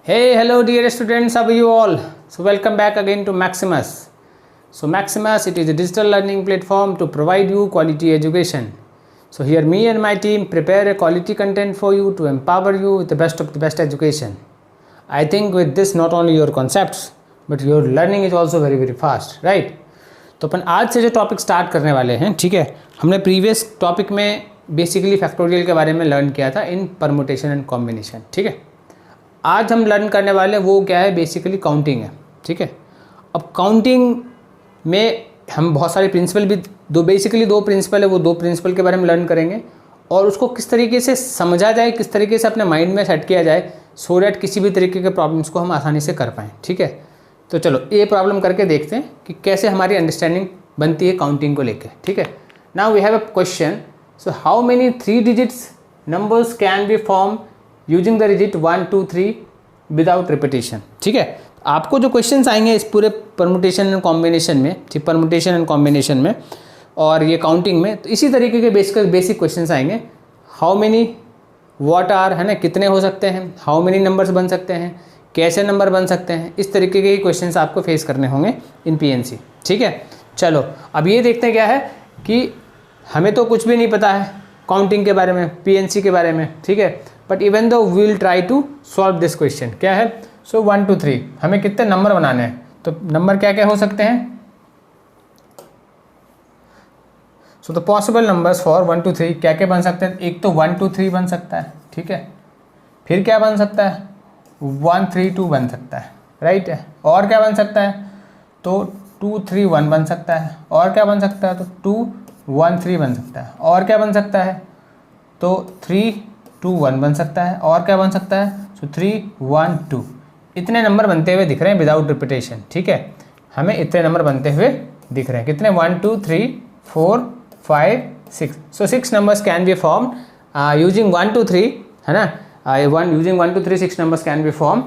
Hey, hello dear students, how are you all? So welcome back again to Maximus. So Maximus, it is a digital learning platform to provide you quality education. So here me and my team prepare a quality content for you to empower you with the best of the best education. I think with this not only your concepts but your learning is also very fast, right? तो अपन आज से जो topic start करने वाले हैं, ठीक है, हमने प्रीवियस टॉपिक में बेसिकली फैक्टोरियल के बारे में लर्न किया था इन परमुटेशन एंड कॉम्बिनेशन, ठीक है। आज हम लर्न करने वाले वो क्या है, बेसिकली काउंटिंग है, ठीक है। अब काउंटिंग में हम बहुत सारे प्रिंसिपल भी दो प्रिंसिपल है, वो दो प्रिंसिपल के बारे में लर्न करेंगे और उसको किस तरीके से समझा जाए, किस तरीके से अपने माइंड में सेट किया जाए सो डैट किसी भी तरीके के प्रॉब्लम्स को हम आसानी से कर पाएँ, ठीक है। तो चलो ये प्रॉब्लम करके देखते हैं कि कैसे हमारी अंडरस्टैंडिंग बनती है काउंटिंग को लेकर, ठीक है। Now we have a question, so how many 3 digits numbers can be form using the digit 1 2 3 without repetition, ठीक है। आपको जो क्वेश्चंस आएंगे इस पूरे परमुटेशन एंड कॉम्बिनेशन में, ठीक, परमुटेशन एंड कॉम्बिनेशन में और ये काउंटिंग में, तो इसी तरीके के बेसिक क्वेश्चंस आएंगे। हाउ मेनी, व्हाट आर, है ना, कितने हो सकते हैं, हाउ मेनी नंबर्स बन सकते हैं, कैसे नंबर बन सकते हैं, इस तरीके के क्वेश्चंस आपको फेस करने होंगे इन पीएनसी, ठीक है। चलो अब ये देखते हैं क्या है कि हमें तो कुछ भी नहीं पता है काउंटिंग के बारे में, पीएनसी के बारे में, ठीक है, but even though we will try to solve this question. क्या है, सो 1 2 3 हमें कितने नंबर बनाने हैं, तो नंबर क्या क्या हो सकते हैं। So the possible numbers for 1 2 3 क्या क्या बन सकते हैं। एक तो 1 2 3 बन सकता है, ठीक है, फिर क्या बन सकता है 1 3 2 बन सकता है, राइट है। और क्या बन सकता है, तो 2 3 1 बन सकता है। और क्या बन सकता है, तो 2 1 3 बन सकता है। और क्या बन सकता है, तो 3 2 1 बन सकता है। और क्या बन सकता है, सो 3 1 2। इतने नंबर बनते हुए दिख रहे हैं विदाउट रिपीटेशन, ठीक है। हमें इतने नंबर बनते हुए दिख रहे हैं, कितने 1 2 3 4 5 6। सो 6 numbers can be form using 1 2 3, है ना, using 1 2 3 6 numbers can be form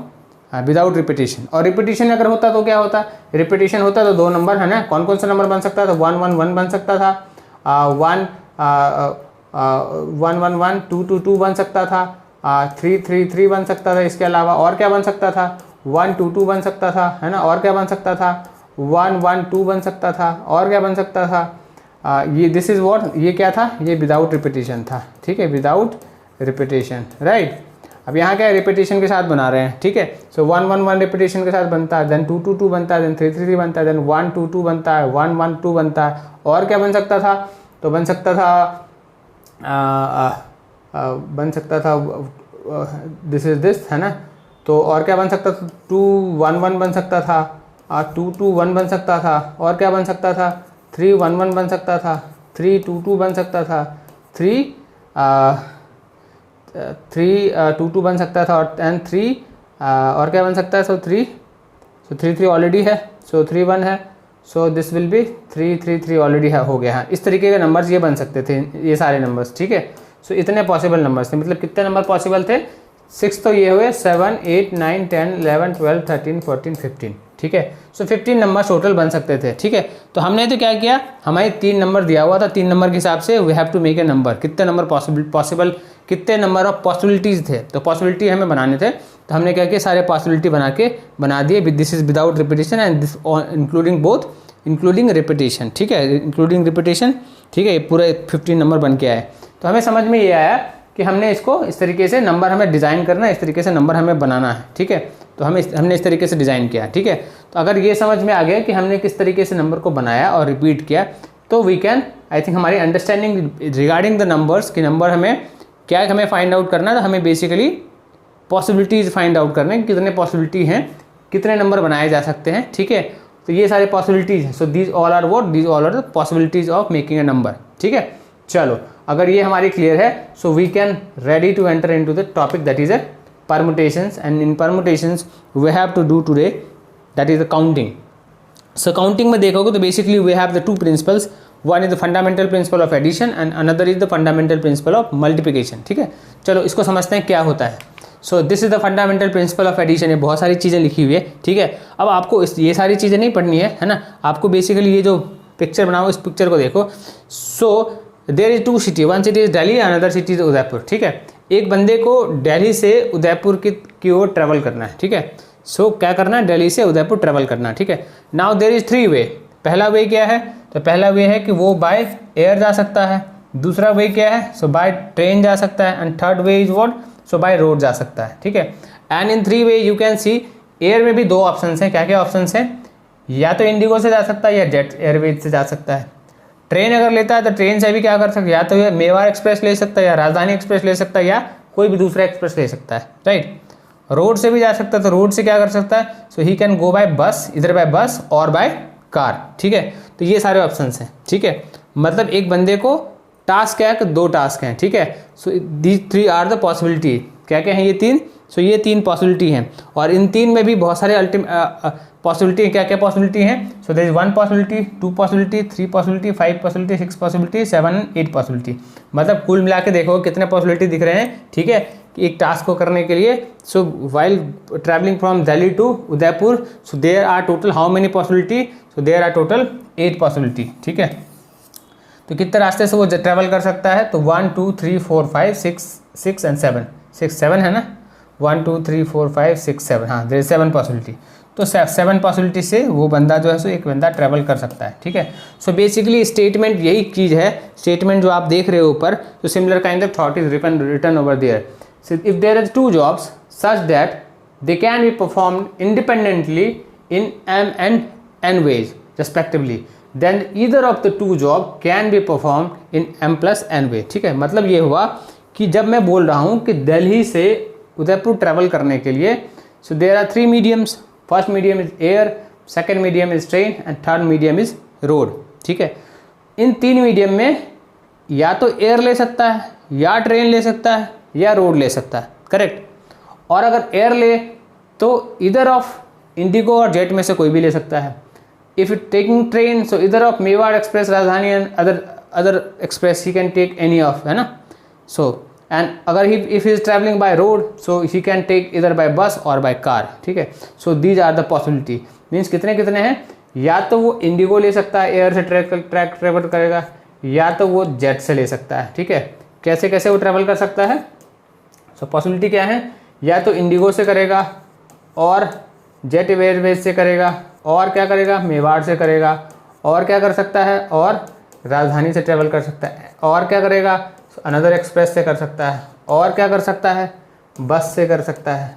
without repetition. और रिपीटेशन अगर होता तो क्या होता, रिपीटेशन होता तो 2 नंबर, है ना, कौन कौन सा नंबर बन सकता था, 1 1 1 बन सकता था, 1 1 1 1 2 2 2 बन सकता था, 3 3 3 बन सकता था। इसके अलावा और क्या बन सकता था, 1 2 2 बन सकता था, है ना। और क्या बन सकता था, 1 1 2 बन सकता था। और क्या बन सकता था, ये दिस इज व्हाट, ये क्या था, ये विदाउट रिपीटेशन था, ठीक है, विदाउट रिपीटेशन, राइट। अब यहाँ क्या है, रिपीटेशन के साथ बना रहे हैं, ठीक है। सो 1 1 1 रिपीटेशन के साथ बनता है, देन 2 2 2 बनता है, देन 3 3 3 बनता है, देन 1 2 2 बनता है, 1 1 2 बनता है। और क्या बन सकता था, तो बन सकता था दिस इज दिस, है ना। तो और क्या बन सकता था, 2 1 1 बन सकता था, 2 2 1 बन सकता था। और क्या बन सकता था, 3 1 1 बन सकता था, 3 2 2 बन सकता था, 3 2 2 बन सकता था। और एंड 3 और क्या बन सकता है, सो 3 3 ऑलरेडी है, सो 3 1 है, so this will B 3 3 3 already है, हो गया। हाँ, इस तरीके के नंबर्स ये बन सकते थे, ये सारे नंबर्स, ठीक है। सो इतने पॉसिबल नंबर्स थे, मतलब कितने नंबर पॉसिबल थे, 6 तो ये हुए, 7 8 9 10 11 12 13 14 15, ठीक है। सो 15 नंबर टोटल बन सकते थे, ठीक है। तो हमने तो क्या किया, हमारे 3 नंबर दिया हुआ था, 3 नंबर के हिसाब से we have to make a number, कितने नंबर पॉसिबल कितने नंबर ऑफ पॉसिबिलिटीज़ थे, तो पॉसिबिलिटी हमें बनाने थे। तो हमने क्या किया, सारे पॉसिबिलिटी बना दिए, this is without repetition and this including both, including repetition, ठीक है, इंक्लूडिंग रिपीटेशन, ठीक है। ये पूरे 15 नंबर बन के आए। तो हमें समझ में ये आया कि हमने इसको इस तरीके से नंबर हमें डिज़ाइन करना है, इस तरीके से नंबर हमें बनाना है, ठीक है। तो हमने इस तरीके से डिज़ाइन किया, ठीक है। तो अगर ये समझ में आ गया कि हमने किस तरीके से नंबर को बनाया और रिपीट किया, तो वी कैन, आई थिंक हमारी अंडरस्टैंडिंग रिगार्डिंग द नंबर्स कि नंबर हमें क्या हमें फाइंड आउट करना है, तो हमें बेसिकली पॉसिबिलिटीज़ फाइंड आउट करने हैं, कितने पॉसिबिलिटी हैं, कितने नंबर बनाए जा सकते हैं, ठीक है। तो ये सारे पॉसिबिलिटीज़ हैं, so these all are what, these all are the possibilities of making a number, ठीक है। चलो अगर ये हमारी क्लियर है, so we can ready to enter into the topic that is a permutations, and in permutations we have to do today, that is the counting. So counting में देखोगे तो basically we have the two principles, one is the fundamental principle of addition and another is the fundamental principle of multiplication, ठीक है। चलो इसको समझते हैं क्या होता है। So this is the fundamental principle of addition, ये बहुत सारी चीज़ें लिखी हुई है, ठीक है। अब आपको ये सारी चीज़ें नहीं पढ़नी है ना, आपको बेसिकली ये जो पिक्चर बनाओ इस पिक्चर को देखो। So there is 2 city, one city is Delhi, another city is Udaipur, ठीक है। एक बंदे को दिल्ली से उदयपुर की ओर ट्रैवल करना है, ठीक है। सो क्या करना है, दिल्ली से उदयपुर ट्रैवल करना है, ठीक है। नाउ देयर इज 3 वे। पहला वे क्या है, तो पहला वे है कि वो बाय एयर जा सकता है। दूसरा वे क्या है, सो बाय ट्रेन जा सकता है। And third way is what, so by road जा सकता है, ठीक है। And in 3 way you can C, air में भी 2 ऑप्शन हैं। क्या क्या ऑप्शन हैं, या तो इंडिगो से जा सकता है या जेट एयरवेज से जा सकता है। ट्रेन अगर लेता है तो ट्रेन से भी क्या कर सकता है, या तो ये मेवाड़ एक्सप्रेस ले सकता है, या राजधानी एक्सप्रेस ले सकता है, या कोई भी दूसरा एक्सप्रेस ले सकता है, राइट। रोड से भी जा सकता है, तो रोड से क्या कर सकता है, so he can go bye बस, इधर बाय बस और बाय कार, ठीक है। तो ये सारे ऑप्शंस हैं, ठीक है। मतलब एक बंदे को टास्क है कि 2 टास्क हैं, ठीक है। So these 3 are the possibility. क्या क्या हैं ये 3, सो ये 3 पॉसिबिलिटी हैं। और इन 3 में भी बहुत सारे पॉसिबिलिटी, क्या क्या पॉसिबिलिटी हैं, so there is 1 possibility, 2 possibility, 3 possibility, 5 possibility, 6 possibility, 7 8 possibility. मतलब कुल मिला के देखो कितने पॉसिबिलिटी दिख रहे हैं, ठीक है, कि एक टास्क को करने के लिए। So while travelling from Delhi to Udaipur, so there are total how many possibility, so there are total 8 possibility, ठीक है। तो कितने रास्ते से वो ट्रैवल कर सकता है, तो 1 2 3 4 5 6 एंड 7, 7 है ना, 1 2 3 4 5 6 7, हाँ देयर इज 7 पॉसिबिलिटी। तो 7 पॉसिबिलिटी से वो बंदा जो है सो एक बंदा ट्रैवल कर सकता है, ठीक है। सो बेसिकली स्टेटमेंट यही चीज़ है, स्टेटमेंट जो आप देख रहे हो ऊपर, तो similar kind of thought is written over there. So if there are 2 jobs such that they can be performed independently in M and N ways respectively, then either of the 2 job can be performed in M plus N way, ठीक है। मतलब ये हुआ कि जब मैं बोल रहा हूँ कि दिल्ली से उदयपुर ट्रैवल करने के लिए, so there are 3 mediums. First medium is air, second medium is train and third medium is road, ठीक है। इन 3 मीडियम में या तो एयर ले सकता है, या ट्रेन ले सकता है, या रोड ले सकता है, करेक्ट। और अगर एयर ले तो इधर ऑफ इंडिगो और जेट में से कोई भी ले सकता है। If you taking train, so either of Mewar express, Rajdhani and other express he can take any of, है ना। सो एंड अगर if he is travelling by road, so he can take either by bus और by car, ठीक है। So these are the possibility. Means कितने कितने हैं, या तो वो इंडिगो ले सकता है, एयर से ट्रैवल करेगा, या तो वो जेट से ले सकता है, ठीक है। कैसे कैसे वो ट्रैवल कर सकता है, सो पॉसिबिलिटी क्या है, या तो इंडिगो से करेगा, और जेट एयरवेज से करेगा, और क्या करेगा, मेवाड़ से करेगा, और क्या कर सकता है, और राजधानी से ट्रैवल कर सकता है, और क्या करेगा, अनदर एक्सप्रेस से कर सकता है, और क्या कर सकता है, बस से कर सकता है,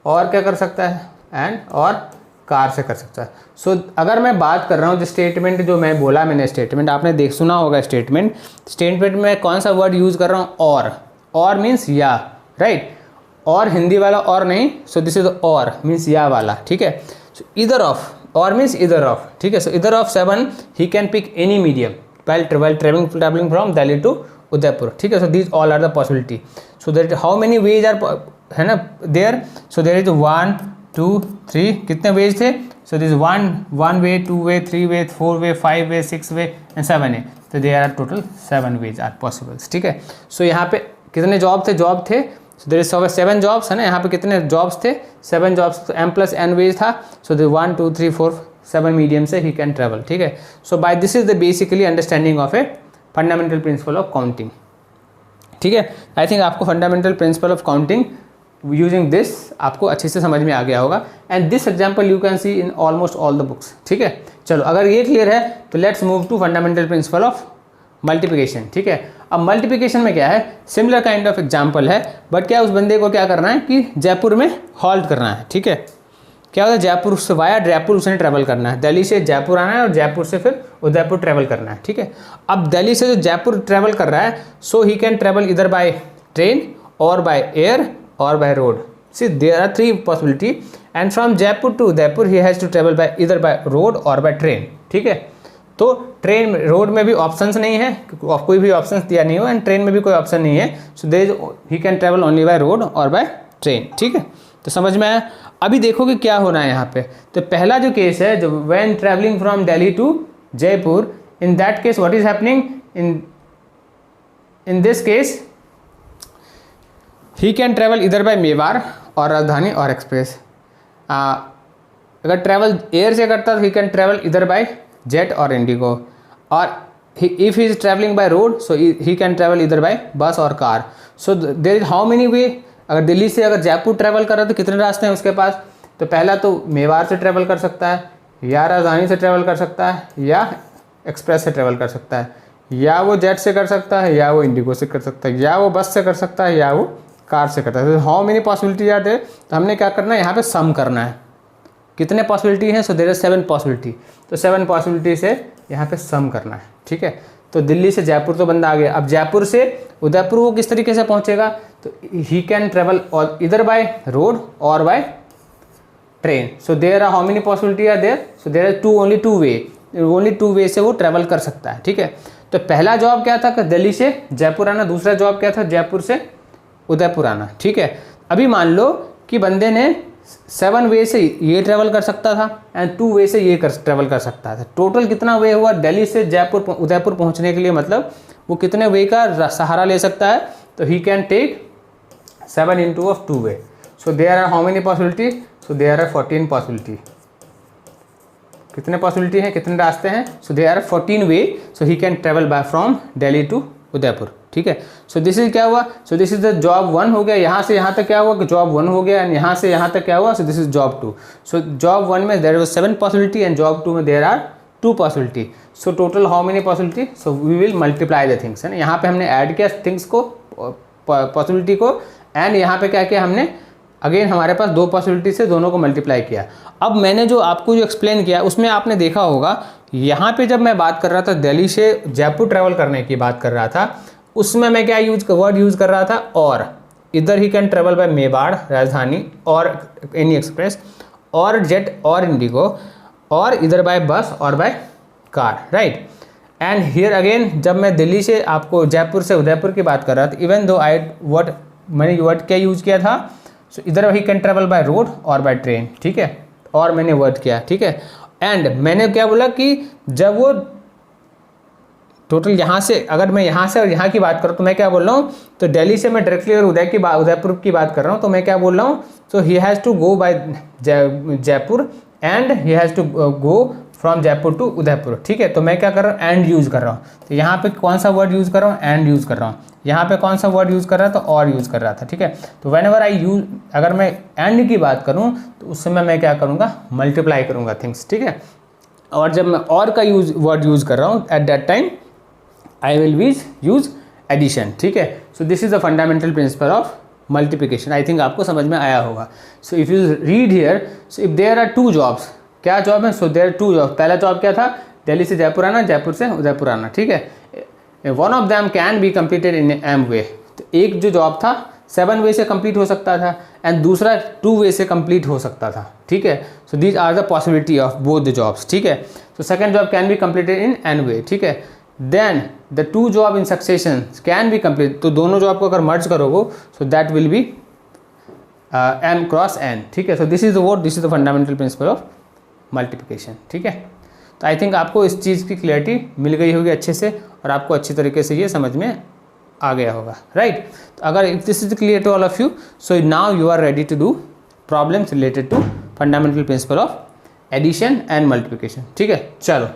और क्या कर सकता है, और कार से कर सकता है। सो अगर मैं बात कर रहा हूँ जो स्टेटमेंट जो मैं बोला, मैंने स्टेटमेंट आपने सुना होगा, स्टेटमेंट में कौन सा वर्ड यूज़ कर रहा हूँ, और मीन्स या, राइट। और हिंदी वाला और नहीं, सो दिस इज और मीन्स या वाला, ठीक है। सो इधर ऑफ, और मीन्स इधर ऑफ, ठीक है। So either of 7 he can pick any medium while traveling from Delhi to Udaipur, ठीक है। So these all are the possibility. So that how many ways are, है ना, देयर। सो देयर इज 1 2 3, कितने veg थे, so this 1 way, 2 way, 3 way, 4 way, 5 way, 6 way and 7 way. तो there are total 7 ways are possibles, ठीक है। सो यहाँ पे कितने जॉब थे, सो देयर इज 7 जॉब्स, है ना। यहाँ पे कितने जॉब्स थे, 7 जॉब्स, तो M plus N वेज था। सो देयर 1 2 3 4 7 मीडियम से ही कैन ट्रैवल, ठीक है। So by this is the basically understanding of a fundamental principle of counting, ठीक है। आई थिंक आपको fundamental principle of counting using this आपको अच्छे से समझ में आ गया होगा। And this example you can see in almost all the books, ठीक है। चलो अगर ये क्लियर है तो let's move to fundamental principle of multiplication, ठीक है। अब मल्टीप्लिकेशन में क्या है, सिमिलर काइंड ऑफ एग्जाम्पल है, बट क्या उस बंदे को क्या करना है कि जयपुर में हॉल्ट करना है, ठीक है। क्या होता है, जयपुर से वाया जयपुर उसने ट्रैवल करना है, दिल्ली से जयपुर आना है और जयपुर से फिर उदयपुर ट्रैवल करना है, ठीक है। अब दिल्ली से जो जयपुर ट्रैवल कर रहा है, so he can travel either by train और बाय एयर और by road. See there are 3 possibility and from Jaipur to Udaipur he has to travel by either by road और बाय ट्रेन, ठीक है। तो ट्रेन रोड में भी ऑप्शंस नहीं है, कोई भी ऑप्शंस दिया नहीं हो, एंड ट्रेन में भी कोई ऑप्शन नहीं है। So there he can travel only by road और बाय ट्रेन, ठीक है। तो समझ में आया। अभी देखो कि क्या होना है यहाँ पे। तो पहला जो केस है, जो when travelling from Delhi to Jaipur, in that case what is happening, in this case he can travel either by Mewar और राजधानी और एक्सप्रेस। अगर ट्रैवल एयर से करता तो he can travel either bye jet और इंडिगो, और if he is traveling by road, so he can travel either by bus or car. So there is how many way, अगर दिल्ली से अगर Jaipur travel कर रहा है तो कितने रास्ते हैं उसके पास? तो पहला तो मेवाड़ से ट्रैवल कर सकता है, या राजधानी से ट्रैवल कर सकता है, या एक्सप्रेस से ट्रैवल कर सकता है, या वो जेट से कर सकता है, या वो इंडिगो से कर सकता है, या वो बस से कर सकता है, या वो कार से करता है. How many possibility are there? तो हमने क्या करना है, यहाँ पे सम करना है. कितने पॉसिबिलिटी हैं? So there are 7 possibility. तो 7 पॉसिबिलिटी से यहाँ पे सम करना है. ठीक है, तो दिल्ली से जयपुर तो बंदा आ गया. अब जयपुर से उदयपुर वो किस तरीके से पहुँचेगा? तो ही कैन ट्रेवल और इधर बाय रोड और by train. So there are how many possibility are there? So there are only two way से वो ट्रैवल कर सकता है. ठीक है, तो पहला जॉब क्या था कि दिल्ली से जयपुर आना, दूसरा जॉब क्या था, जयपुर से उदयपुर आना. ठीक है, अभी मान लो कि बंदे ने 7 वे से ये ट्रैवल कर सकता था एंड 2 वे से ये ट्रैवल कर सकता था. टोटल कितना वे हुआ दिल्ली से जयपुर उदयपुर पहुंचने के लिए? मतलब वो कितने वे का सहारा ले सकता है? तो he can take 7 into of 2 way. So there are how many possibility? So there are 14 possibility. कितने पॉसिबिलिटी हैं, कितने रास्ते हैं? So they are 14 way. So he can travel by from Delhi to Udaipur. ठीक है, सो दिस इज क्या हुआ? So this is the job 1 हो गया. यहाँ से यहाँ तक क्या हुआ कि जॉब 1 हो गया, एंड यहाँ से यहाँ तक क्या हुआ? So this is job 2. So job 1 में there was 7 possibility and job 2 में there are 2 possibility. So total how many possibility? So we will multiply the things. है ना, यहाँ पे हमने ऐड किया थिंग्स को, पॉसिबिलिटी को, एंड यहाँ पे क्या किया हमने, अगेन हमारे पास 2 पॉसिबिलिटी से दोनों को मल्टीप्लाई किया. अब मैंने जो आपको जो एक्सप्लेन किया उसमें आपने देखा होगा, यहाँ पे जब मैं बात कर रहा था दिल्ली से जयपुर ट्रैवल करने की बात कर रहा था, उसमें मैं क्या वर्ड यूज़ कर रहा था? और. इधर ही कैन ट्रेवल बाय मेवाड़, राजधानी और एनी एक्सप्रेस और जेट और इंडिगो, और इधर बाय बस और by car. Right, and here again जब मैं दिल्ली से आपको जयपुर से उदयपुर की बात कर रहा था, इवन दो मैंने वर्ड क्या यूज़ किया था? सो इधर ही कैन ट्रेवल बाय रोड और बाय ट्रेन. ठीक है, और मैंने वर्ड किया. ठीक है, एंड मैंने क्या बोला कि जब वो टोटल यहाँ से, अगर मैं यहाँ से और यहाँ की बात करूँ तो मैं क्या बोल रहा हूँ? तो दिल्ली से मैं डायरेक्टली अगर उदयपुर की बात कर रहा हूँ तो मैं क्या बोल रहा हूँ? So he has to go by Jaipur and he has to go from Jaipur to Udaipur. ठीक है, तो मैं क्या कर रहा हूँ? एंड यूज़ कर रहा हूँ. तो यहाँ पे कौन सा वर्ड यूज़ कर रहा हूँ? एंड यूज़ कर रहा हूँ. यहाँ पे कौन सा वर्ड यूज़ कर रहा था? तो और यूज़ कर रहा था. ठीक है, तो वेन एवर आई यूज, अगर मैं एंड की बात करूँ तो उस समय मैं क्या करूँगा? मल्टीप्लाई करूँगा थिंग्स. ठीक है, और जब मैं और का वर्ड यूज़ कर रहा हूँ at that time I will use addition. ठीक है, so this is the fundamental principle of multiplication. I think आपको समझ में आया होगा. So if you read here, so if there are 2 jobs, क्या जॉब है? So there are 2 job. पहला जॉब क्या था? दिल्ली से जयपुर आना, जयपुर से उदयपुर आना. ठीक है, one of them can be completed in M way. तो एक जो जॉब था 7 वे से कंप्लीट हो सकता था एंड दूसरा 2 वे से कंप्लीट हो सकता था. ठीक है, so these are the possibility of both the jobs. ठीक है, so second job can be completed in N way. ठीक है, then the 2 job in succession can be complete. तो दोनों जॉब को अगर मर्ज करोगे so that will be M cross N. ठीक है, so this is the fundamental principle of multiplication. ठीक है, तो आई थिंक आपको इस चीज़ की क्लैरिटी मिल गई होगी अच्छे से, और आपको अच्छी तरीके से ये समझ में आ गया होगा. राइट, तो अगर if this is clear to all of you, so now you are ready to do problems related to fundamental principle of addition and multiplication. ठीक है, चलो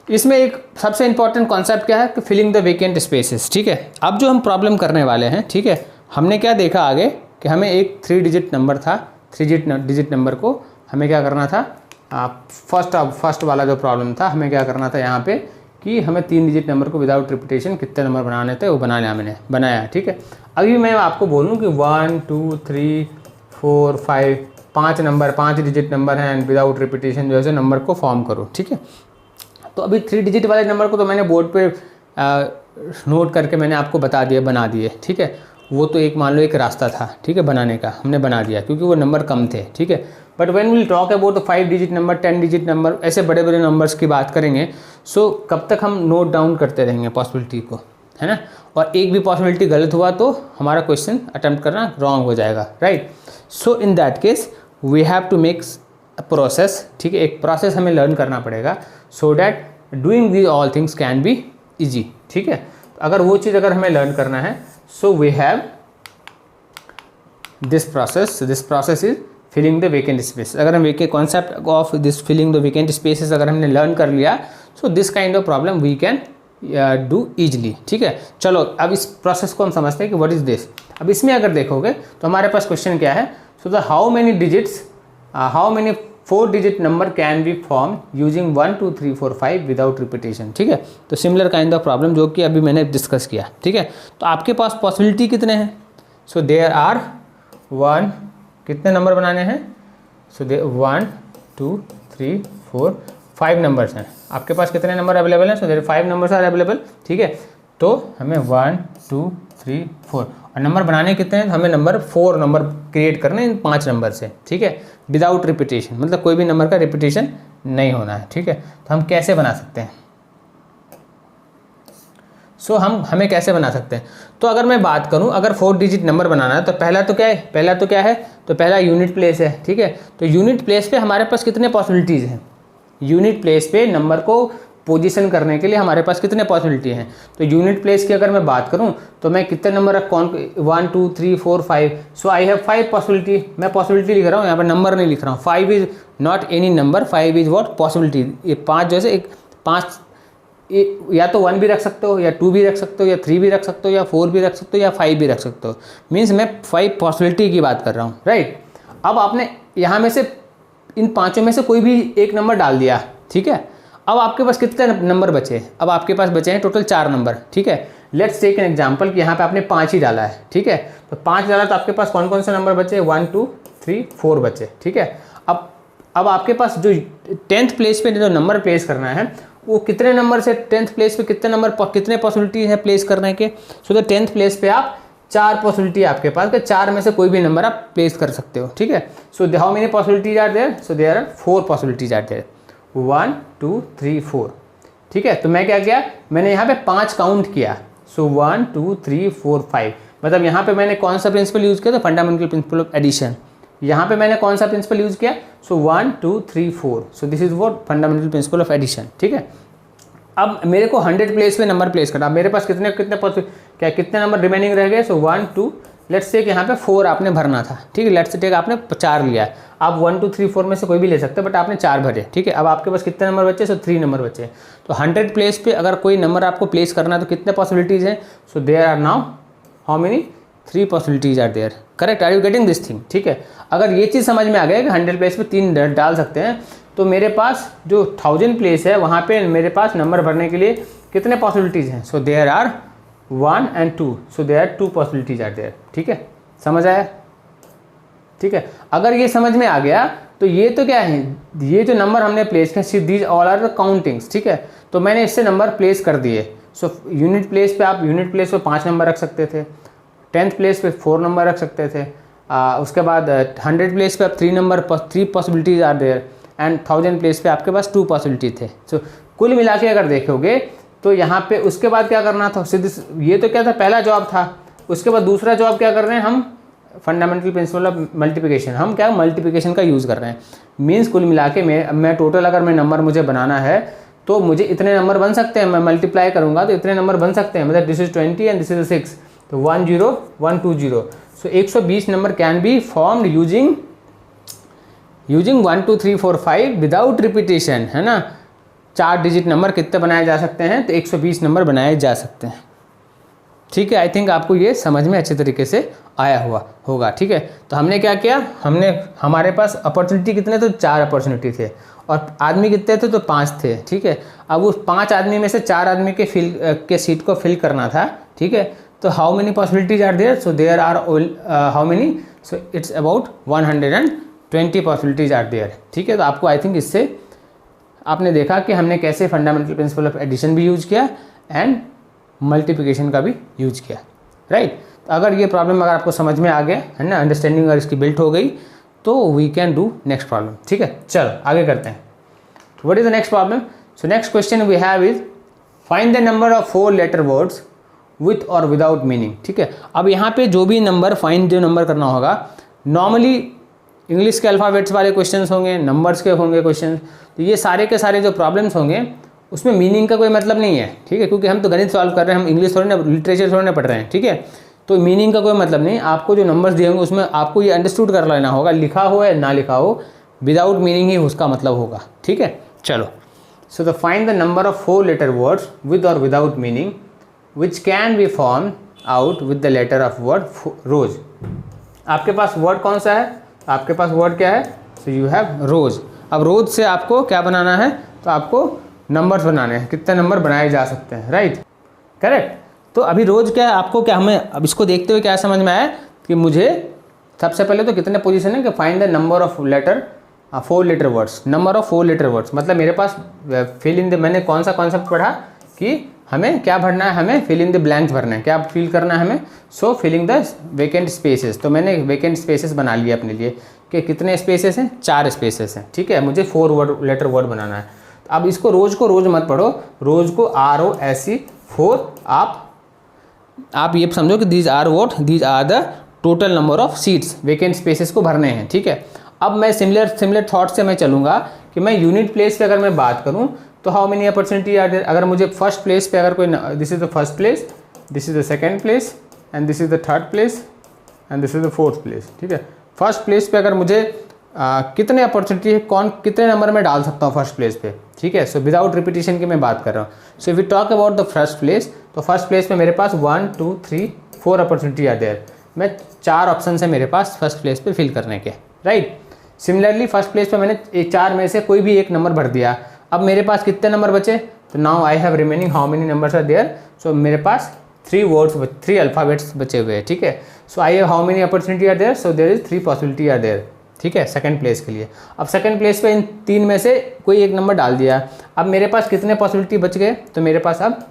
इसमें एक सबसे इंपॉर्टेंट कॉन्सेप्ट क्या है कि फिलिंग द वेकेंट स्पेसेस. ठीक है, अब जो हम प्रॉब्लम करने वाले हैं, ठीक है, हमने क्या देखा आगे कि हमें एक 3 डिजिट नंबर था, 3 डिजिट नंबर को हमें क्या करना था? फर्स्ट वाला जो प्रॉब्लम था, हमें क्या करना था यहाँ पे कि हमें 3 डिजिट नंबर को विदाउट रिपीटेशन कितने नंबर बनाने थे वो मैंने बनाया. ठीक है, अभी मैं आपको बोलूँ कि 1 2 3 4 5 5 नंबर, 5 डिजिट नंबर हैं एंड विदाउट रिपीटेशन जो है नंबर को फॉर्म करो. ठीक है, तो अभी 3 डिजिट वाले नंबर को तो मैंने बोर्ड पे नोट करके मैंने आपको बना दिए. ठीक है, वो तो एक मान लो एक रास्ता था. ठीक है, बनाने का हमने बना दिया क्योंकि वो नंबर कम थे. ठीक है, but when will talk about 5 digit number, 10 digit number, ऐसे बड़े बड़े नंबर्स की बात करेंगे, सो कब तक हम नोट डाउन करते रहेंगे पॉसिबिलिटी को, है ना, और एक भी पॉसिबिलिटी गलत हुआ तो हमारा क्वेश्चन अटेम्प्ट करना रॉन्ग हो जाएगा. Right, so in that case we have to make a process. ठीक है, एक प्रोसेस हमें लर्न करना पड़ेगा so that doing the all things can be easy. ठीक है, अगर वो चीज़ अगर हमें लर्न करना है, so we have this process is filling the vacant space. अगर हम concept of this filling the vacant spaces अगर हमने लर्न कर लिया so this kind of problem we can do easily, ठीक है। चलो अब इस प्रोसेस को हम समझते हैं कि व्हाट इज दिस। अब इसमें अगर देखोगे तो हमारे पास क्वेश्चन क्या है, so the how many digits, how many 4 digit number can be form using 1 2 3 4 5 without repetition, ठीक है। तो सिमिलर काइंड ऑफ प्रॉब्लम जो कि अभी मैंने डिस्कस किया, ठीक है। तो आपके पास पॉसिबिलिटी कितने हैं, सो देयर आर 1, कितने नंबर बनाने हैं, सो दे 1 2 3 4 5 नंबर्स हैं। आपके पास कितने नंबर अवेलेबल हैं, so there 5 numbers are available, ठीक है। तो हमें 1 2 3 4 और नंबर बनाने कितने हैं, हमें नंबर 4 नंबर क्रिएट करने इन 5 नंबर से, ठीक है, विदाउट रिपीटेशन, मतलब कोई भी नंबर का रिपीटेशन नहीं होना है, ठीक है। तो हम कैसे बना सकते हैं, सो हमें कैसे बना सकते हैं, तो अगर मैं बात करूं, अगर 4 डिजिट नंबर बनाना है तो पहला तो क्या है, तो पहला यूनिट प्लेस है, ठीक है। तो यूनिट प्लेस पे हमारे पास कितने पॉसिबिलिटीज़ हैं, यूनिट प्लेस पे नंबर को पोजीशन करने के लिए हमारे पास कितने पॉसिबिलिटी हैं। तो यूनिट प्लेस की अगर मैं बात करूं तो मैं कितने number 1 2 3 4 5, so I have 5 possibility. मैं पॉसिबिलिटी लिख रहा हूं, यहाँ पर नंबर नहीं लिख रहा हूँ। 5 is not any number, 5 is what, possibility. ये 5 जैसे एक 5 या तो 1 भी रख सकते हो, या 2 भी रख सकते हो, या 3 भी रख सकते हो, या 4 भी रख सकते हो, या 5 भी रख सकते हो। मीन्स मैं 5 पॉसिबिलिटी की बात कर रहा हूँ, राइट। अब आपने यहाँ में से इन 5 में से कोई भी एक नंबर डाल दिया, ठीक है। अब आपके पास कितने नंबर बचे, अब आपके पास बचे हैं टोटल 4 नंबर, ठीक है। लेट्स टेक एन एग्जांपल कि यहाँ पे आपने 5 ही डाला है, ठीक है। तो 5 डाला तो आपके पास कौन कौन से नंबर बचे, 1 2 3 4 बचे, ठीक है। अब आपके पास जो 10th प्लेस पे जो नंबर प्लेस करना है वो कितने नंबर से 10th प्लेस पे कितने नंबर, कितने पॉसिबिलिटी है प्लेस करने के, सो द 10th प्लेस पे आप 4 पॉसिबिलिटी आपके पास, कि 4 में से कोई भी नंबर आप प्लेस कर सकते हो, ठीक है। So how many possibilities are there, so there are 4 possibilities are there, 1 2 3 4, ठीक है। तो मैं क्या किया, मैंने यहाँ पे 5 काउंट किया, सो 1 2 3 4 5, मतलब यहाँ पे मैंने कौन सा प्रिंसिपल यूज़ किया, तो फंडामेंटल प्रिंसिपल ऑफ एडिशन। यहाँ पे मैंने कौन सा प्रिंसिपल यूज़ किया, so 1 2 3 4, so this is what fundamental principle of addition, ठीक है। अब मेरे को 100 प्लेस पे नंबर प्लेस करना, मेरे पास कितने नंबर रिमेनिंग रह गए, सो 1 2, लेट्स टेक यहाँ पे 4 आपने भरना था, ठीक है। लेट्स टेक आपने 4 लिया, आप 1 2 3 4 में से कोई भी ले सकते हैं, बट आपने 4 भरे, ठीक है। अब आपके पास कितने नंबर बचे, सो 3 नंबर बचे। तो 100 प्लेस पे अगर कोई नंबर आपको प्लेस करना है तो कितने पॉसिबिलिटीज़ हैं, so there are now how many 3 possibilities are there, correct. Are you getting this thing, ठीक है। अगर ये चीज़ समझ में आ गया कि 100 प्लेस पे 3 डाल सकते हैं, तो मेरे पास जो 1000 प्लेस है वहाँ पे मेरे पास नंबर भरने के लिए कितने पॉसिबिलिटीज़ हैं, so there are 1 and 2, so there are 2 possibilities are there, ठीक है। समझ आया, ठीक है। अगर ये समझ में आ गया तो ये तो क्या है, ये जो नंबर हमने प्लेस किए these all are the countings, ठीक है। तो मैंने इससे नंबर प्लेस कर दिए। सो यूनिट प्लेस पे आप यूनिट प्लेस पे 5 नंबर रख सकते थे, 10th प्लेस पे 4 नंबर रख सकते थे, उसके बाद 100 प्लेस पे आप 3 possibilities are there, and 1000 place पे आपके पास 2 पॉसिबिलिटी थे। सो कुल मिला के अगर देखोगे तो यहाँ पे उसके बाद क्या करना था, ये तो क्या था, पहला जॉब था। उसके बाद दूसरा जॉब क्या कर रहे हैं हम, फंडामेंटल प्रिंसिपल ऑफ मल्टीप्लिकेशन, हम क्या मल्टीप्लिकेशन का यूज़ कर रहे हैं। मीन्स कुल मिला के मैं टोटल अगर मैं नंबर मुझे बनाना है तो मुझे इतने नंबर बन सकते हैं, मैं मल्टीप्लाई करूँगा तो इतने नंबर बन सकते हैं, मतलब this is 20 and this is 6, तो 1 0 1 2 0, सो 120 number can be formed using 1 2 3 4 5 without repetition, है ना। 4 डिजिट नंबर कितने बनाए जा सकते हैं, तो 120 नंबर बनाए जा सकते हैं, ठीक है। आई थिंक आपको ये समझ में अच्छे तरीके से आया हुआ होगा, ठीक है। तो हमने क्या किया, हमारे पास अपॉर्चुनिटी कितने थे, 4 अपॉर्चुनिटी थे, और आदमी कितने थे, तो 5 थे, ठीक है। अब उस 5 आदमी में से 4 आदमी के सीट को फिल करना था, ठीक है। तो how many possibilities are there, so there are how many, so it's about 120 possibilities are there, ठीक है। तो आपको आई थिंक इससे आपने देखा कि हमने कैसे फंडामेंटल प्रिंसिपल ऑफ एडिशन भी यूज किया एंड मल्टीप्लिकेशन का भी यूज किया, राइट। तो अगर ये प्रॉब्लम अगर आपको समझ में आ गया, है ना, अंडरस्टैंडिंग अगर इसकी बिल्ट हो गई, तो we can do next problem, ठीक है। चलो आगे करते हैं। What is the next problem, so next question we have is find the number of 4 letter words with और विदाउट मीनिंग, ठीक है। अब यहाँ पे जो भी नंबर जो नंबर करना होगा, नॉर्मली इंग्लिश के अल्फ़ाबेट्स वाले क्वेश्चंस होंगे, नंबर्स के होंगे क्वेश्चन, तो ये सारे के सारे जो प्रॉब्लम्स होंगे उसमें मीनिंग का कोई मतलब नहीं है, ठीक है, क्योंकि हम तो गणित सॉल्व कर रहे हैं, हम इंग्लिश थोड़ी ना, लिटरेचर थोड़ी ना पढ़ रहे हैं, ठीक है। तो मीनिंग का कोई मतलब नहीं, आपको जो नंबर्स दिए होंगे उसमें आपको ये अंडरस्टूड कर लेना होगा, लिखा हो या ना लिखा हो, विदाउट मीनिंग ही उसका मतलब होगा, ठीक है। चलो so the find the number of 4 letter words with और without meaning which can be form out with the letter of word rose. आपके पास वर्ड कौन सा है? आपके पास वर्ड क्या है? सो यू हैव रोज। अब रोज से आपको क्या बनाना है? तो आपको नंबर्स बनाने हैं, कितने नंबर बनाए जा सकते हैं, राइट, करेक्ट। तो अभी रोज क्या है आपको, क्या हमें अब इसको देखते हुए क्या समझ में आया कि मुझे सबसे पहले तो कितने पोजीशन है कि find the number of letter 4 letter words, number of 4 letter words, मतलब मेरे पास फिल इन द, मैंने कौन सा कॉन्सेप्ट पढ़ा कि हमें क्या भरना है, हमें फिल इन द ब्लैंक्स भरना है, क्या फिल करना है हमें, सो फिलिंग द वेकेंट स्पेसेस। तो मैंने वेकेंट स्पेसेस बना लिया अपने लिए कि कितने स्पेसेस हैं, 4 स्पेसेस हैं, ठीक है। मुझे 4 लेटर वर्ड बनाना है। अब इसको रोज को रोज मत पढ़ो, रोज को ROSE 4 आप ये समझो कि these are the total number of seats, vacant spaces को भरने हैं, ठीक है। अब मैं सिमिलर थॉट से मैं चलूँगा कि मैं यूनिट प्लेस पे अगर मैं बात करूँ तो how many opportunity are there. अगर मुझे फर्स्ट प्लेस पे अगर कोई, this is the first place, this is the second place and this is the third place and this is the fourth place, ठीक है। फर्स्ट प्लेस पे अगर मुझे कितने अपॉर्चुनिटी है, कौन कितने नंबर में डाल सकता हूँ फर्स्ट प्लेस पे, ठीक है। सो विदाउट रिपीटिशन की मैं बात कर रहा हूँ। So if we talk about the first place, तो फर्स्ट प्लेस पे मेरे पास 1 2 3 4 अपॉर्चुनिटी आर देयर। मैं 4 ऑप्शन है मेरे पास फर्स्ट प्लेस पे फिल करने के, राइट। सिमिलरली फर्स्ट प्लेस पे मैंने 4 में से कोई भी एक नंबर भर दिया। अब मेरे पास कितने नंबर बचे? तो now I have remaining how many numbers are there. So मेरे पास 3 वर्ड्स 3 अल्फ़ाबेट्स बचे हुए हैं, ठीक है। So I have how many opportunity are there, so there is 3 possibility are there, ठीक है, सेकंड प्लेस के लिए। अब सेकंड प्लेस पे इन 3 में से कोई एक नंबर डाल दिया। अब मेरे पास कितने पॉसिबिलिटी बच गए? तो मेरे पास अब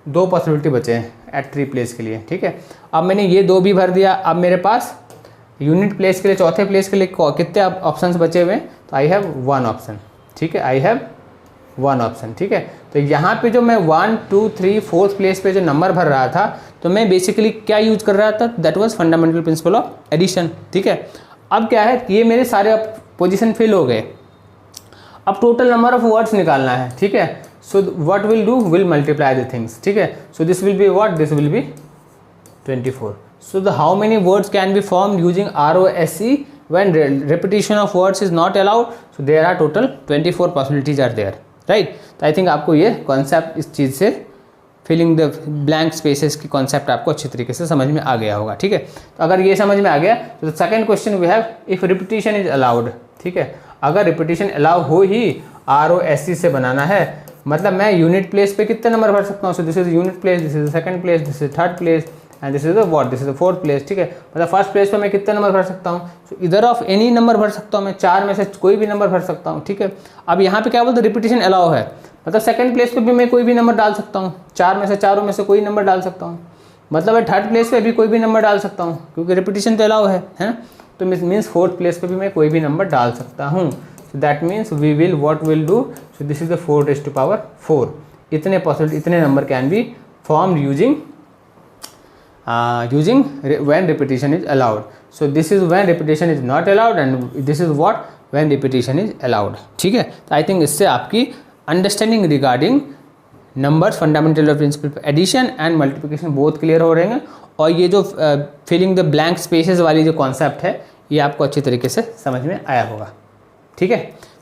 2 पॉसिबिलिटी बचे हैं एट 3 प्लेस के लिए, ठीक है। अब मैंने ये 2 भी भर दिया। अब मेरे पास यूनिट प्लेस के लिए, चौथे प्लेस के लिए कितने ऑप्शंस बचे हुए हैं? तो आई हैव 1 ऑप्शन, ठीक है, आई हैव 1 ऑप्शन, ठीक है। तो यहाँ पे जो मैं 1 2 3 4th प्लेस पे जो नंबर भर रहा था, तो मैं बेसिकली क्या यूज कर रहा था? That was fundamental principle of addition, ठीक है। अब क्या है, ये मेरे सारे पोजीशन फिल हो गए। अब टोटल नंबर ऑफ वर्ड्स निकालना है, ठीक है। So what will do, will multiply the things, ठीक है। So this will be what, this will B 24। So the how many words can be formed using ROSE when repetition of words is not allowed? So there are total 24 possibilities are there, right? तो आई think आपको ये concept, इस चीज़ से filling the blank spaces की concept आपको अच्छी तरीके से समझ में आ गया होगा, ठीक है। तो अगर ये समझ में आ गया तो second question we have, if repetition is allowed, ठीक है। अगर रिपीटिशन अलाउ हो ही ROSE से बनाना है, मतलब मैं यूनिट प्लेस पे कितने नंबर भर सकता हूँ? सो this is unit place, this is second place, this is third place and this is the what, this is the fourth place, ठीक है। मतलब फर्स्ट प्लेस पे मैं कितने नंबर भर सकता हूँ? सो इधर ऑफ एनी नंबर भर सकता हूँ मैं, 4 में से कोई भी नंबर भर सकता हूँ, ठीक है। अब यहाँ पे क्या बोलते, रिपीटिशन अलाउ है, मतलब सेकंड प्लेस पे भी मैं कोई भी नंबर डाल सकता हूँ, 4 में से चारों में से कोई नंबर डाल सकता हूँ। मतलब मैं थर्ड प्लेस पे भी कोई भी नंबर डाल सकता हूँ क्योंकि रिपीटिशन तो अलाउ है ना। तो मीन्स फोर्थ प्लेस पे भी मैं कोई भी नंबर डाल सकता हूँ। So that means we will what will do, so this is the 4⁴ इतने पॉसिबल, इतने number can be formed using when repetition is allowed. So this is when repetition is not allowed and this is what when repetition is allowed, ठीक है। तो आई think इससे आपकी understanding regarding numbers, fundamental of principle addition and multiplication बहुत clear हो रहे हैं। और ये जो फिलिंग द ब्लैंक स्पेसेस वाली जो कॉन्सेप्ट है, ये आपको अच्छी तरीके से समझ में आया होगा, ठीक है।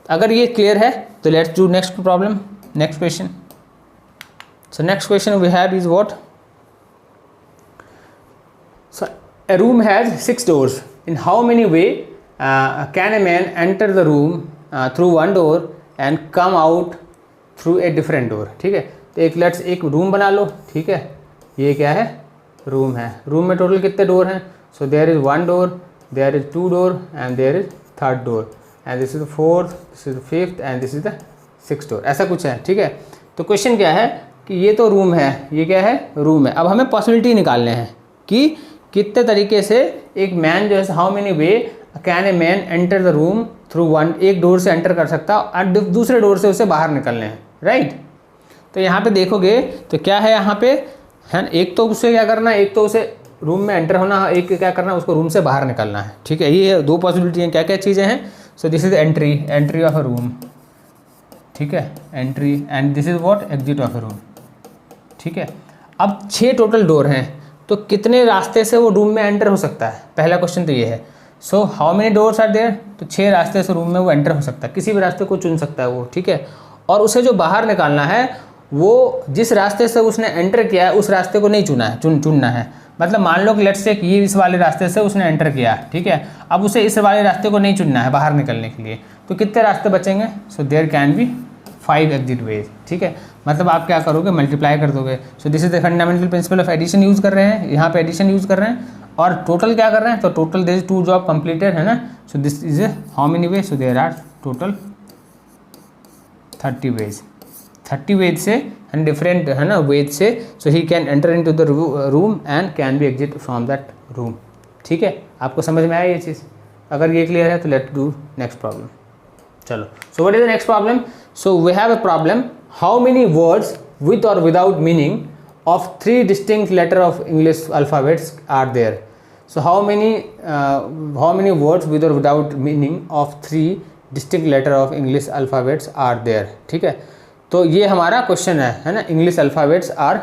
अगर ये क्लियर है तो let's do next problem, next question. So next question we have is what, so a room has 6 doors. In how many way can a man enter the room through one door and come out through a different door? ठीक है। तो एक room बना लो, ठीक है। ये क्या है, रूम है। रूम में टोटल कितने डोर हैं? So there is 1 door, there is 2 door and there is 3rd door and this is the 4th, this is the 5th and this is the 6th door, ऐसा कुछ है, ठीक है। तो क्वेश्चन क्या है कि ये तो रूम है, ये क्या है, रूम है। अब हमें पॉसिबिलिटी निकालने हैं कि कितने तरीके से एक मैन जो है, how many way can a man enter the room through one, एक डोर से एंटर कर सकता और दूसरे डोर से उसे बाहर निकलने हैं, राइट। तो यहाँ पे देखोगे तो क्या है यहाँ पे, है एक तो उसे क्या करना है, एक तो उसे रूम में एंटर होना है, एक क्या करना है, उसको रूम से बाहर निकलना है, ठीक है। ये 2 पॉसिबिलिटी हैं, क्या क्या चीज़ें हैं? सो this is entry of a room, ठीक है, entry and this is what, exit of a room, ठीक है। अब 6 टोटल डोर हैं, तो कितने रास्ते से वो रूम में एंटर हो सकता है? पहला क्वेश्चन तो ये है। So how many doors are there, तो 6 रास्ते से रूम में वो एंटर हो सकता है, किसी भी रास्ते को चुन सकता है वो, ठीक है। और उसे जो बाहर निकालना है वो जिस रास्ते से उसने एंटर किया है उस रास्ते को नहीं चुनना है। मतलब मान लो कि लेट्स से ये इस वाले रास्ते से उसने एंटर किया, ठीक है, अब उसे इस वाले रास्ते को नहीं चुनना है बाहर निकलने के लिए, तो कितने रास्ते बचेंगे? So there can be 5 exit ways, ठीक है। मतलब आप क्या करोगे, मल्टीप्लाई कर दोगे। So this is the fundamental principle of addition use कर रहे हैं, यहाँ पे एडिशन यूज़ कर रहे हैं, और टोटल क्या कर रहे हैं, तो total there is 2 job completed, है ना। So this is how many ways, so there are total 30 ways, 30 ways से एंड डिफरेंट, है ना, वेज से। So he can enter into the room and can be exit from that room, ठीक है। आपको समझ में आया ये चीज़? अगर ये क्लियर है तो लेट्स डू नेक्स्ट प्रॉब्लम। चलो, so what is the next problem? So we have a problem, how many words with और without meaning of 3 distinct letter of English alphabets are there. So how many words with or without meaning of 3 distinct letter of English alphabets are there? ठीक है, तो ये हमारा question है ना। English alphabets are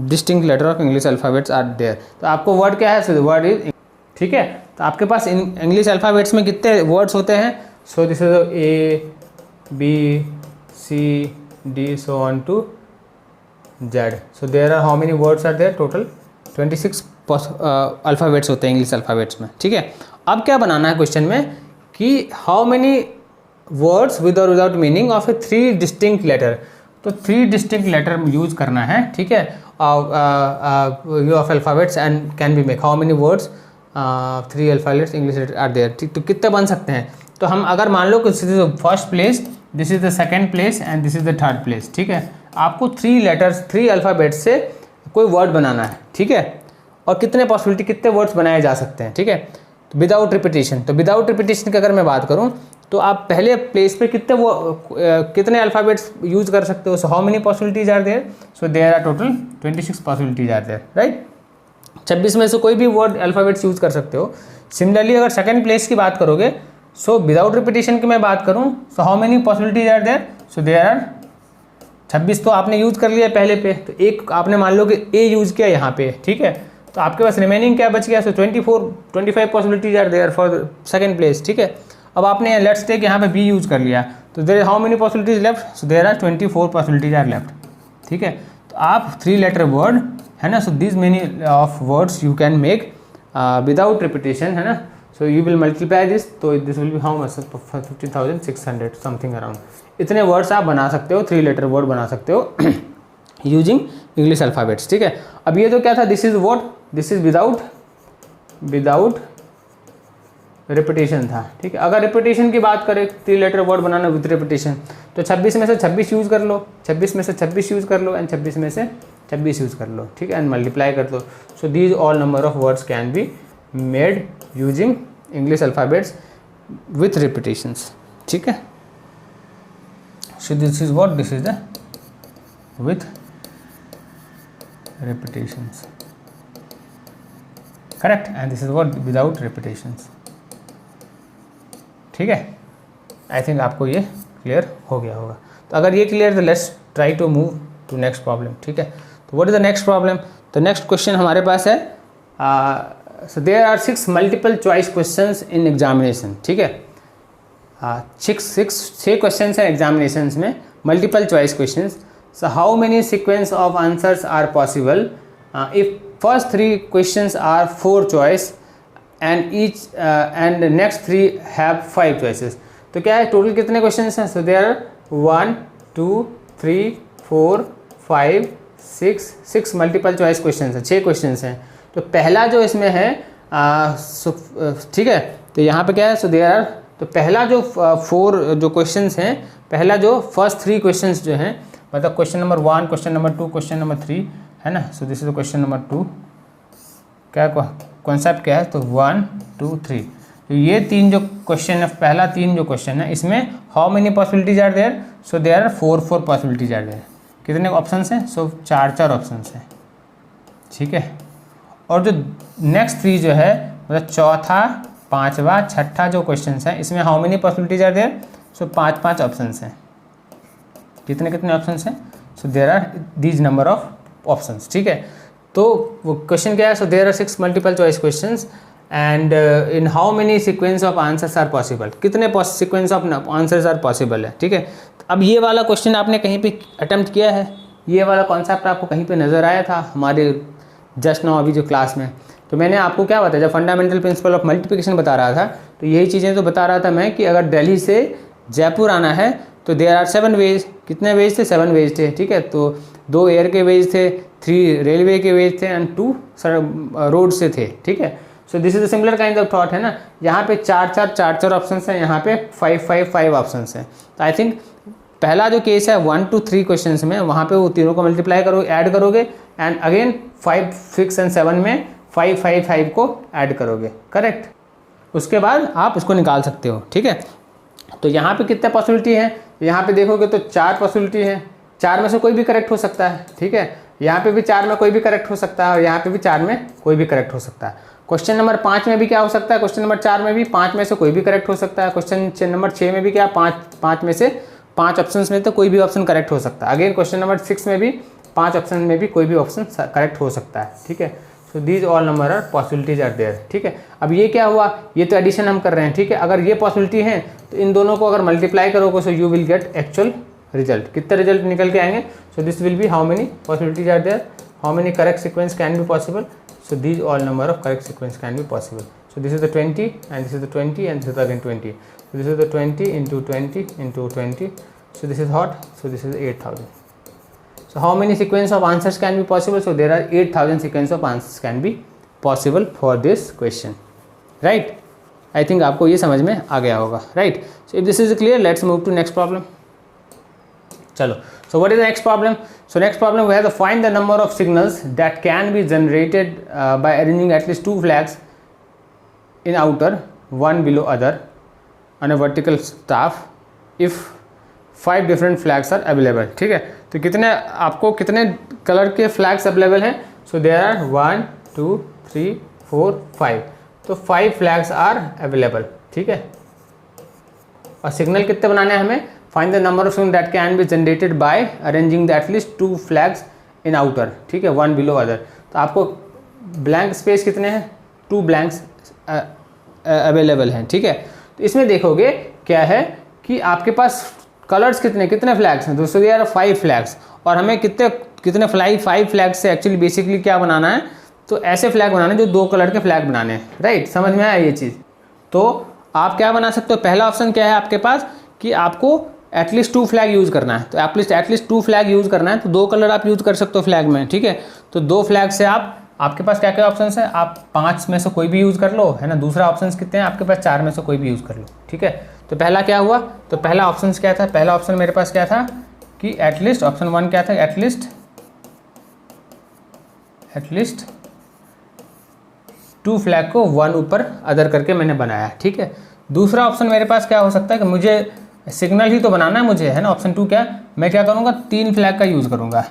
distinct letter of English alphabets are there. तो आपको word क्या है? So word is, ठीक है। तो आपके पास इंग्लिश अल्फ़ाबेट्स में कितने वर्ड्स होते हैं? सो this is A, B, C, D, so on to Z. So there are how many words are there? Total 26 alphabets होते हैं इंग्लिश अल्फ़ाबेट्स में, ठीक है। अब क्या बनाना है क्वेश्चन में कि हाउ मेनी वर्ड्स विद और without meaning of a 3 distinct letter. तो 3 डिस्टिंक्ट लेटर यूज़ करना है, ठीक है, of alphabets and can be make how many words 3 alphabets English letter are there, ठीक। तो कितने बन सकते हैं? तो हम अगर मान लो कि this is the first place, this is the second place and this is the third place, ठीक है। आपको 3 लेटर्स 3 अल्फ़ाबेट से कोई वर्ड बनाना है, ठीक है। और कितने पॉसिबिलिटी, कितने वर्ड्स बनाए जा सकते हैं, ठीक है। तो विदाउट रिपीटेशन, तो विदाउट रिपीटेशन की अगर मैं बात करूं तो आप पहले प्लेस पे कितने अल्फ़ाबेट्स यूज़ कर सकते हो? So how many possibilities are there? So there are total 26 possibilities are there, right. 26 में से कोई भी वर्ड अल्फ़ाबेट्स यूज़ कर सकते हो। सिमिलरली अगर सेकेंड प्लेस की बात करोगे, सो विदाउट रिपीटेशन की मैं बात करूँ, so how many possibilities are there? So there are 26 तो आपने यूज़ कर लिया पहले पे, तो एक आपने मान लो कि ए यूज़ किया यहाँ पे, ठीक है। तो आपके पास रिमेनिंग क्या बच गया? So 25 possibilities are there for second place, ठीक है। अब आपने लेट्स टेक यहाँ पे बी यूज़ कर लिया, तो there how many possibilities left? So there are 24 possibilities are left, ठीक है। तो आप 3 लेटर वर्ड, है ना, so this many of words you can make without repetition, है ना। So you will multiply this, तो this will be how much? 15,600 something around. इतने वर्ड्स आप बना सकते हो, 3 लेटर वर्ड बना सकते हो यूजिंग इंग्लिश अल्फ़ाबेट्स, ठीक है। अब ये तो क्या था? This is what? This is without repetition था, ठीक है। अगर रिपीटेशन की बात करें, 3 लेटर वर्ड बनाना विद रिपीटेशन, तो 26 में से 26 यूज़ कर लो, 26 में से 26 यूज़ कर लो एंड 26 में से 26 यूज़ कर लो, ठीक है, एंड मल्टीप्लाई कर दो। सो these all number of words can be made using English alphabets with repetitions, ठीक है। So this is what? This is the with repetitions, correct, and this is what? Without repetitions, ठीक है। I think आपको ये clear हो गया होगा। तो अगर ये क्लियर, तो let's try to move to next problem, ठीक है। तो what is the next problem? तो नेक्स्ट क्वेश्चन हमारे पास है, so there are 6 multiple choice questions in examination, ठीक है। 6 क्वेश्चन हैं एग्जामिनेशंस में, multiple choice questions. So how many sequence of answers are possible if first 3 questions are 4 choice and each and next 3 have 5 choices. तो क्या है, total कितने questions हैं? So there 1 2 3 4 5 6 multiple choice questions हैं, 6 questions हैं। तो पहला जो इसमें है, ठीक है, तो यहाँ पे क्या है? सो देयर आर, तो पहला जो 4 जो क्वेश्चंस हैं, पहला जो फर्स्ट 3 क्वेश्चंस जो हैं, मतलब question number 1, question number 2, question number 3, है ना। So this is question number 2। क्या कॉन्सेप्ट क्या है? तो 1 2 3, तो ये 3 जो क्वेश्चन है, पहला 3 जो क्वेश्चन है, इसमें how many possibilities are there? So there are 4 possibilities are there. कितने ऑप्शंस हैं? सो 4 ऑप्शंस हैं, ठीक है। और जो नेक्स्ट 3 जो है, मतलब चौथा, 5वां, 6ठा जो क्वेश्चन है, इसमें how many possibilities are there? So 5 options हैं। कितने ऑप्शंस हैं? So there are these number of options, ठीक है। तो वो क्वेश्चन क्या है? So there are 6 multiple choice questions and in how many sequence of answers are possible, कितने sequence of answers are possible है, ठीक है। अब ये वाला क्वेश्चन आपने कहीं पे अटेम्प्ट किया है, ये वाला कॉन्सेप्ट आपको कहीं पे नज़र आया था हमारे जस्ट नाउ अभी जो क्लास में? तो मैंने आपको क्या बताया, जब फंडामेंटल प्रिंसिपल ऑफ मल्टीप्लिकेशन बता रहा था तो यही चीज़ें तो बता रहा था मैं कि अगर दिल्ली से जयपुर आना है तो देयर आर 7 वेज। कितने वेज थे? 7 वेज थे, ठीक है। तो 2 एयर के वेज थे, 3 रेलवे के वेज थे एंड 2 रोड से थे, ठीक है। So this is the similar kind of thought, है ना। यहाँ पे 4 ऑप्शन हैं, यहाँ पे 5 ऑप्शन हैं। तो आई थिंक पहला जो केस है 1 to 3 क्वेश्चन में, वहाँ पे वो तीनों को मल्टीप्लाई करो, ऐड करोगे एंड अगेन 5, 6 एंड 7 में 5 को ऐड करोगे, करेक्ट। उसके बाद आप उसको निकाल सकते हो, ठीक है। तो यहाँ पे कितने पॉसिबिलिटी है? यहाँ पे देखोगे तो 4 पॉसिबिलिटी है, 4 में से कोई भी करेक्ट हो सकता है, ठीक है। यहाँ पे भी 4 में कोई भी करेक्ट हो सकता है और यहाँ पे भी 4 में कोई भी करेक्ट हो सकता है। क्वेश्चन नंबर 5 में भी क्या हो सकता है? क्वेश्चन नंबर 4 में भी 5 में से कोई भी करेक्ट हो सकता है। क्वेश्चन नंबर 6 में भी क्या 5 में से 5 ऑप्शंस में तो कोई भी ऑप्शन करेक्ट हो सकता है। अगेन क्वेश्चन नंबर 6 में भी 5 ऑप्शन में भी कोई भी ऑप्शन करेक्ट हो सकता है, ठीक है। So these all number are possibilities are there, ठीक है। अब ये क्या हुआ? ये तो एडिशन हम कर रहे हैं, ठीक है। अगर ये पॉसिबिलिटी है तो इन दोनों को अगर मल्टीप्लाई करोगे so you will get actual result. कितने रिजल्ट निकल के आएंगे? So this will be how many possibilities are there, how many correct sequence can be possible. So these all number of correct sequence can be possible. So this is the 20 and this is the 20 and this is again 20. So this is the 20 into 20 into 20. So this is what? So this is 8,000. So how many sequence of answers can be possible? So there are 8,000 sequence of answers can be possible for this question, right? I think आपको ये समझ में आ गया होगा, right? So if this is clear, let's move to next problem. चलो, so what is the next problem? So next problem we have to find the number of signals that can be generated by arranging at least 2 flags in outer, one below other on a vertical staff if 5 different flags are available, ठीक है। तो कितने आपको कितने colour के flags available हैं? So there are 1 2 3 4 5, तो 5 flags are available, ठीक है। और सिग्नल कितने बनाने हैं हमें? Find the number of signal that can be generated by arranging the at least 2 flags in outer, ठीक है, 1 बिलो अदर। तो आपको ब्लैंक स्पेस कितने हैं? 2 ब्लैंक्स अवेलेबल हैं, ठीक है। तो इसमें देखोगे क्या है कि आपके पास कलर्स कितने फ्लैग्स हैं? दोस्तों यार 5 फ्लैग्स, और हमें कितने 5 फ्लैग्स से एक्चुअली बेसिकली क्या बनाना है? तो ऐसे फ्लैग बनाने जो 2 कलर के फ्लैग बनाने हैं, राइट। समझ में आया ये चीज़? तो आप क्या बना सकते हो? पहला ऑप्शन क्या है आपके पास कि आपको एटलीस्ट 2 फ्लैग यूज़ करना है। तो एटलीस्ट 2 फ्लैग यूज़ करना है, तो 2 कलर आप यूज़ कर सकते हो फ्लैग में, ठीक है। तो 2 फ्लैग से आपके पास क्या क्या ऑप्शन है? आप 5 में से कोई भी यूज़ कर लो, है ना। दूसरा ऑप्शन कितने हैं आपके पास? 4 में से कोई भी यूज़ कर लो, ठीक है। तो पहला क्या हुआ? तो पहला ऑप्शन क्या था? पहला ऑप्शन मेरे पास क्या था कि एटलीस्ट, ऑप्शन 1 क्या था? एटलीस्ट 2 फ्लैग को 1 ऊपर अदर करके मैंने बनाया, ठीक है। दूसरा ऑप्शन मेरे पास क्या हो सकता है कि मुझे सिग्नल ही तो बनाना है मुझे, है ना। ऑप्शन 2 क्या? मैं क्या करूँगा? 3 फ्लैग का यूज़ करूँगा।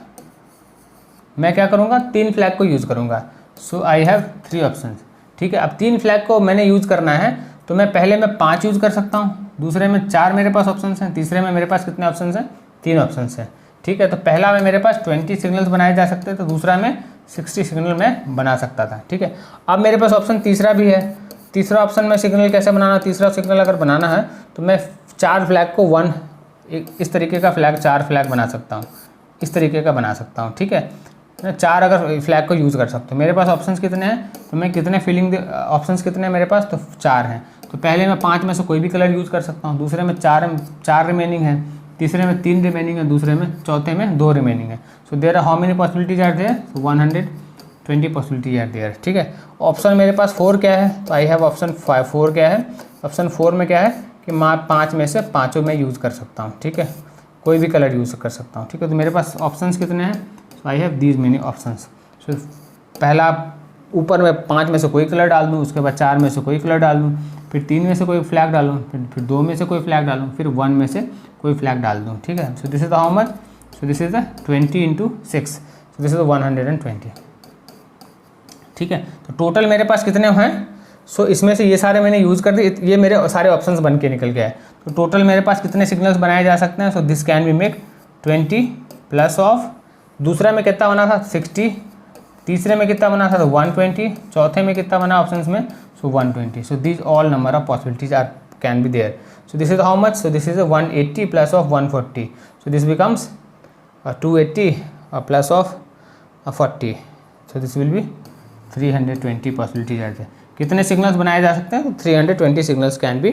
मैं क्या करूँगा? 3 फ्लैग को यूज़ करूँगा। सो आई हैव 3 ऑप्शन, ठीक है। अब 3 फ्लैग को मैंने यूज़ करना है तो मैं पहले में 5 यूज़ कर सकता हूँ, दूसरे में 4 मेरे पास ऑप्शन हैं, तीसरे में मेरे पास कितने ऑप्शन हैं? 3 ऑप्शन हैं, ठीक है। तो पहला में मेरे पास 20 सिग्नल्स बनाए जा सकते हैं, तो दूसरा में 60 सिग्नल मैं बना सकता था, ठीक है। अब मेरे पास ऑप्शन तीसरा भी है। तीसरा ऑप्शन में सिग्नल कैसे बनाना? तीसरा सिग्नल अगर बनाना है तो मैं 4 फ्लैग को 1 इस तरीके का फ्लैग 4 फ्लैग बना सकता हूँ, इस तरीके का बना सकता हूँ, ठीक है। 4 अगर फ्लैग को यूज़ कर सकता हूँ। मेरे पास ऑप्शंस कितने हैं? तो मैं कितने ऑप्शंस कितने हैं मेरे पास? तो 4 हैं। तो पहले मैं 5 में से कोई भी कलर यूज़ कर सकता हूँ, दूसरे में 4 रिमेनिंग है, तीसरे में 3 रिमेनिंग है, दूसरे में चौथे में 2 रिमेनिंग है। So there are how many possibilities are there? 120 possibilities are there, ठीक है। ऑप्शन मेरे पास 4 क्या है? तो आई हैव ऑप्शन 4 क्या है? ऑप्शन 4 में क्या है कि मैं 5 में से 5 में यूज़ कर सकता हूँ, ठीक है। कोई भी कलर यूज़ कर सकता हूँ, ठीक है। तो मेरे पास ऑप्शंस कितने हैं? So I have these many options. So पहला ऊपर में 5 में से कोई कलर डाल दूँ, उसके बाद 4 में से कोई कलर डाल दूँ, फिर 3 में से कोई फ्लैग डालूँ, फिर 2 में से कोई फ्लैग डालूँ, फिर 1 में से कोई फ्लैग डाल दूँ, ठीक है। So this is the how much? So this is the 20 into 6, so this is 120, ठीक है। तो टोटल मेरे पास कितने हैं? सो इसमें से ये सारे मैंने यूज़ कर दिए, ये मेरे सारे ऑप्शंस बन के निकल गए। तो टोटल मेरे पास कितने सिग्नल्स बनाए जा सकते हैं? So this can be make 20 plus of, दूसरा में कितना बना था? 60, तीसरे में कितना बना था? तो 120, चौथे में कितना बना ऑप्शंस में? so 120. So these all number of possibilities are can be there. So this is how much? So this is a 180 plus of 140. So this becomes 280 plus of 40. So this will be 320 possibilities are there. कितने signals बनाए जा सकते हैं? 320 signals can be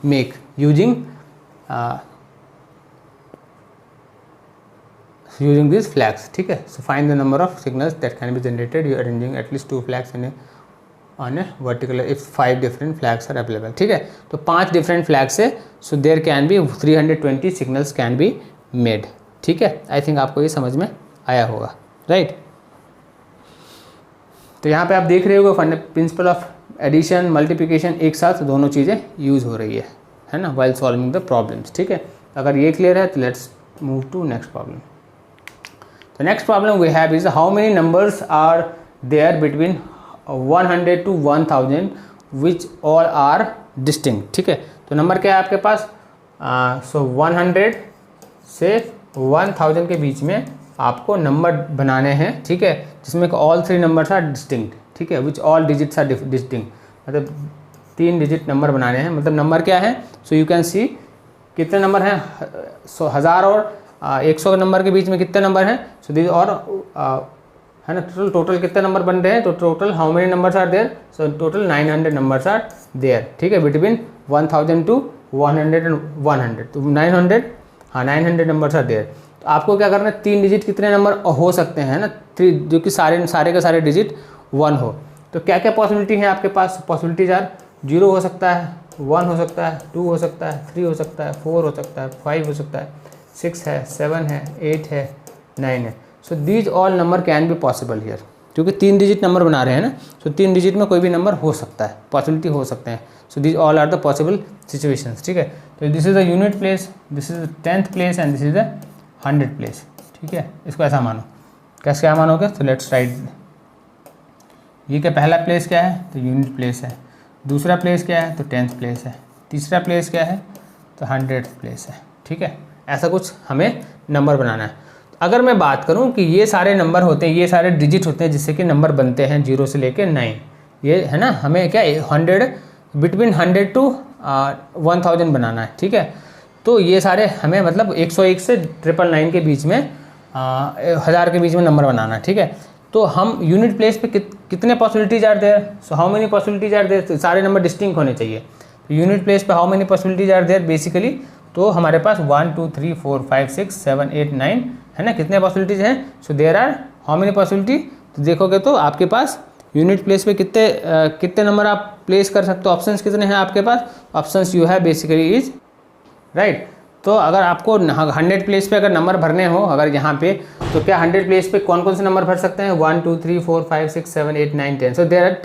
make using using these flags. ठीक है. So find the number of signals that can be generated. You are arranging at least 2 flags on a vertical if 5 different flags are available. ठीक है. तो 5 different flags है. So there can be 320 signals can be made. ठीक है. I think आपको ये समझ में आया होगा, राइट? तो यहाँ पे आप देख रहे हो प्रिंसिपल ऑफ एडिशन मल्टीप्लिकेशन एक साथ दोनों चीज़ें यूज़ हो रही है ना, while solving the problems. ठीक है. अगर ये क्लियर है तो let's move to next problem. The next problem we have is how many numbers are there between 100 to 1000 which all are distinct. ठीक है. तो नंबर क्या है आपके पास? सो 100 से 1000 के बीच में आपको नंबर बनाने हैं. ठीक है. जिसमें ऑल 3 नंबर्स आर डिस्टिंक्ट. ठीक है. Which all digits are distinct, मतलब 3 डिजिट नंबर बनाने हैं. मतलब नंबर क्या है? सो यू कैन सी कितने नंबर हैं. 1000 और 100 नंबर के बीच में कितने नंबर हैं? सो दिस और है ना, टोटल कितने नंबर बन रहे हैं? तो total how many numbers are there? So total 900 numbers are there. ठीक है. Between 1000 to 100 and 100. तो 900 900 नंबर्स आर देयर. तो आपको क्या करना है? 3 डिजिट कितने नंबर हो सकते हैं ना, 3, जो कि सारे के सारे डिजिट 1 हो. तो क्या क्या पॉसिबिलिटी है आपके पास? पॉसिबिलिटीज आर 0 हो सकता है, 1 हो सकता है, 2 हो सकता है, 3 हो सकता है, 4 हो सकता है, 5 हो सकता है, 6 है, 7 है, 8 है, 9 है. So these all number can be possible here. क्योंकि 3 डिजिट नंबर बना रहे हैं ना, सो 3 डिजिट में कोई भी नंबर हो सकता है, पॉसिबिलिटी हो सकते हैं. So these all are the possible situations. ठीक है. तो this is the unit place, this is the 10th place and this is the 100th place. ठीक है. इसको ऐसा मानो. कैसे क्या मानोगे? तो लेट्स राइट. ये क्या पहला प्लेस क्या है? तो यूनिट प्लेस है. दूसरा प्लेस क्या है? तो 10th प्लेस है. तीसरा प्लेस क्या है? तो 100th प्लेस है. ठीक है. ऐसा कुछ हमें नंबर बनाना है. अगर मैं बात करूं कि ये सारे नंबर होते हैं, ये सारे डिजिट होते हैं जिससे कि नंबर बनते हैं 0 से लेके 9, ये है ना, हमें क्या 100 बिटवीन 100 टू 1000 बनाना है. ठीक है. तो ये सारे हमें मतलब 101 से 999 के बीच में 1000 के बीच में नंबर बनाना है. ठीक है. तो हम यूनिट प्लेस पे कितने possibilities are there? So how many possibilities are there? सारे नंबर डिस्टिंक्ट होने चाहिए. तो यूनिट प्लेस पे how many possibilities are there basically? तो हमारे पास 1 2 3 4 5 6 7 8 9 है ना. कितने पॉसिबिलिटीज हैं? So there are how many possibility? तो देखोगे तो आपके पास यूनिट प्लेस पे कितने नंबर आप प्लेस कर सकते हो? ऑप्शंस कितने हैं आपके पास? ऑप्शंस यू है बेसिकली इज राइट. तो अगर आपको 100 प्लेस पे अगर नंबर भरने हो अगर यहाँ पे, तो क्या 100 प्लेस पे कौन कौन से नंबर भर सकते हैं? 1 2 3 4 5 6 7 8 9 10. So there are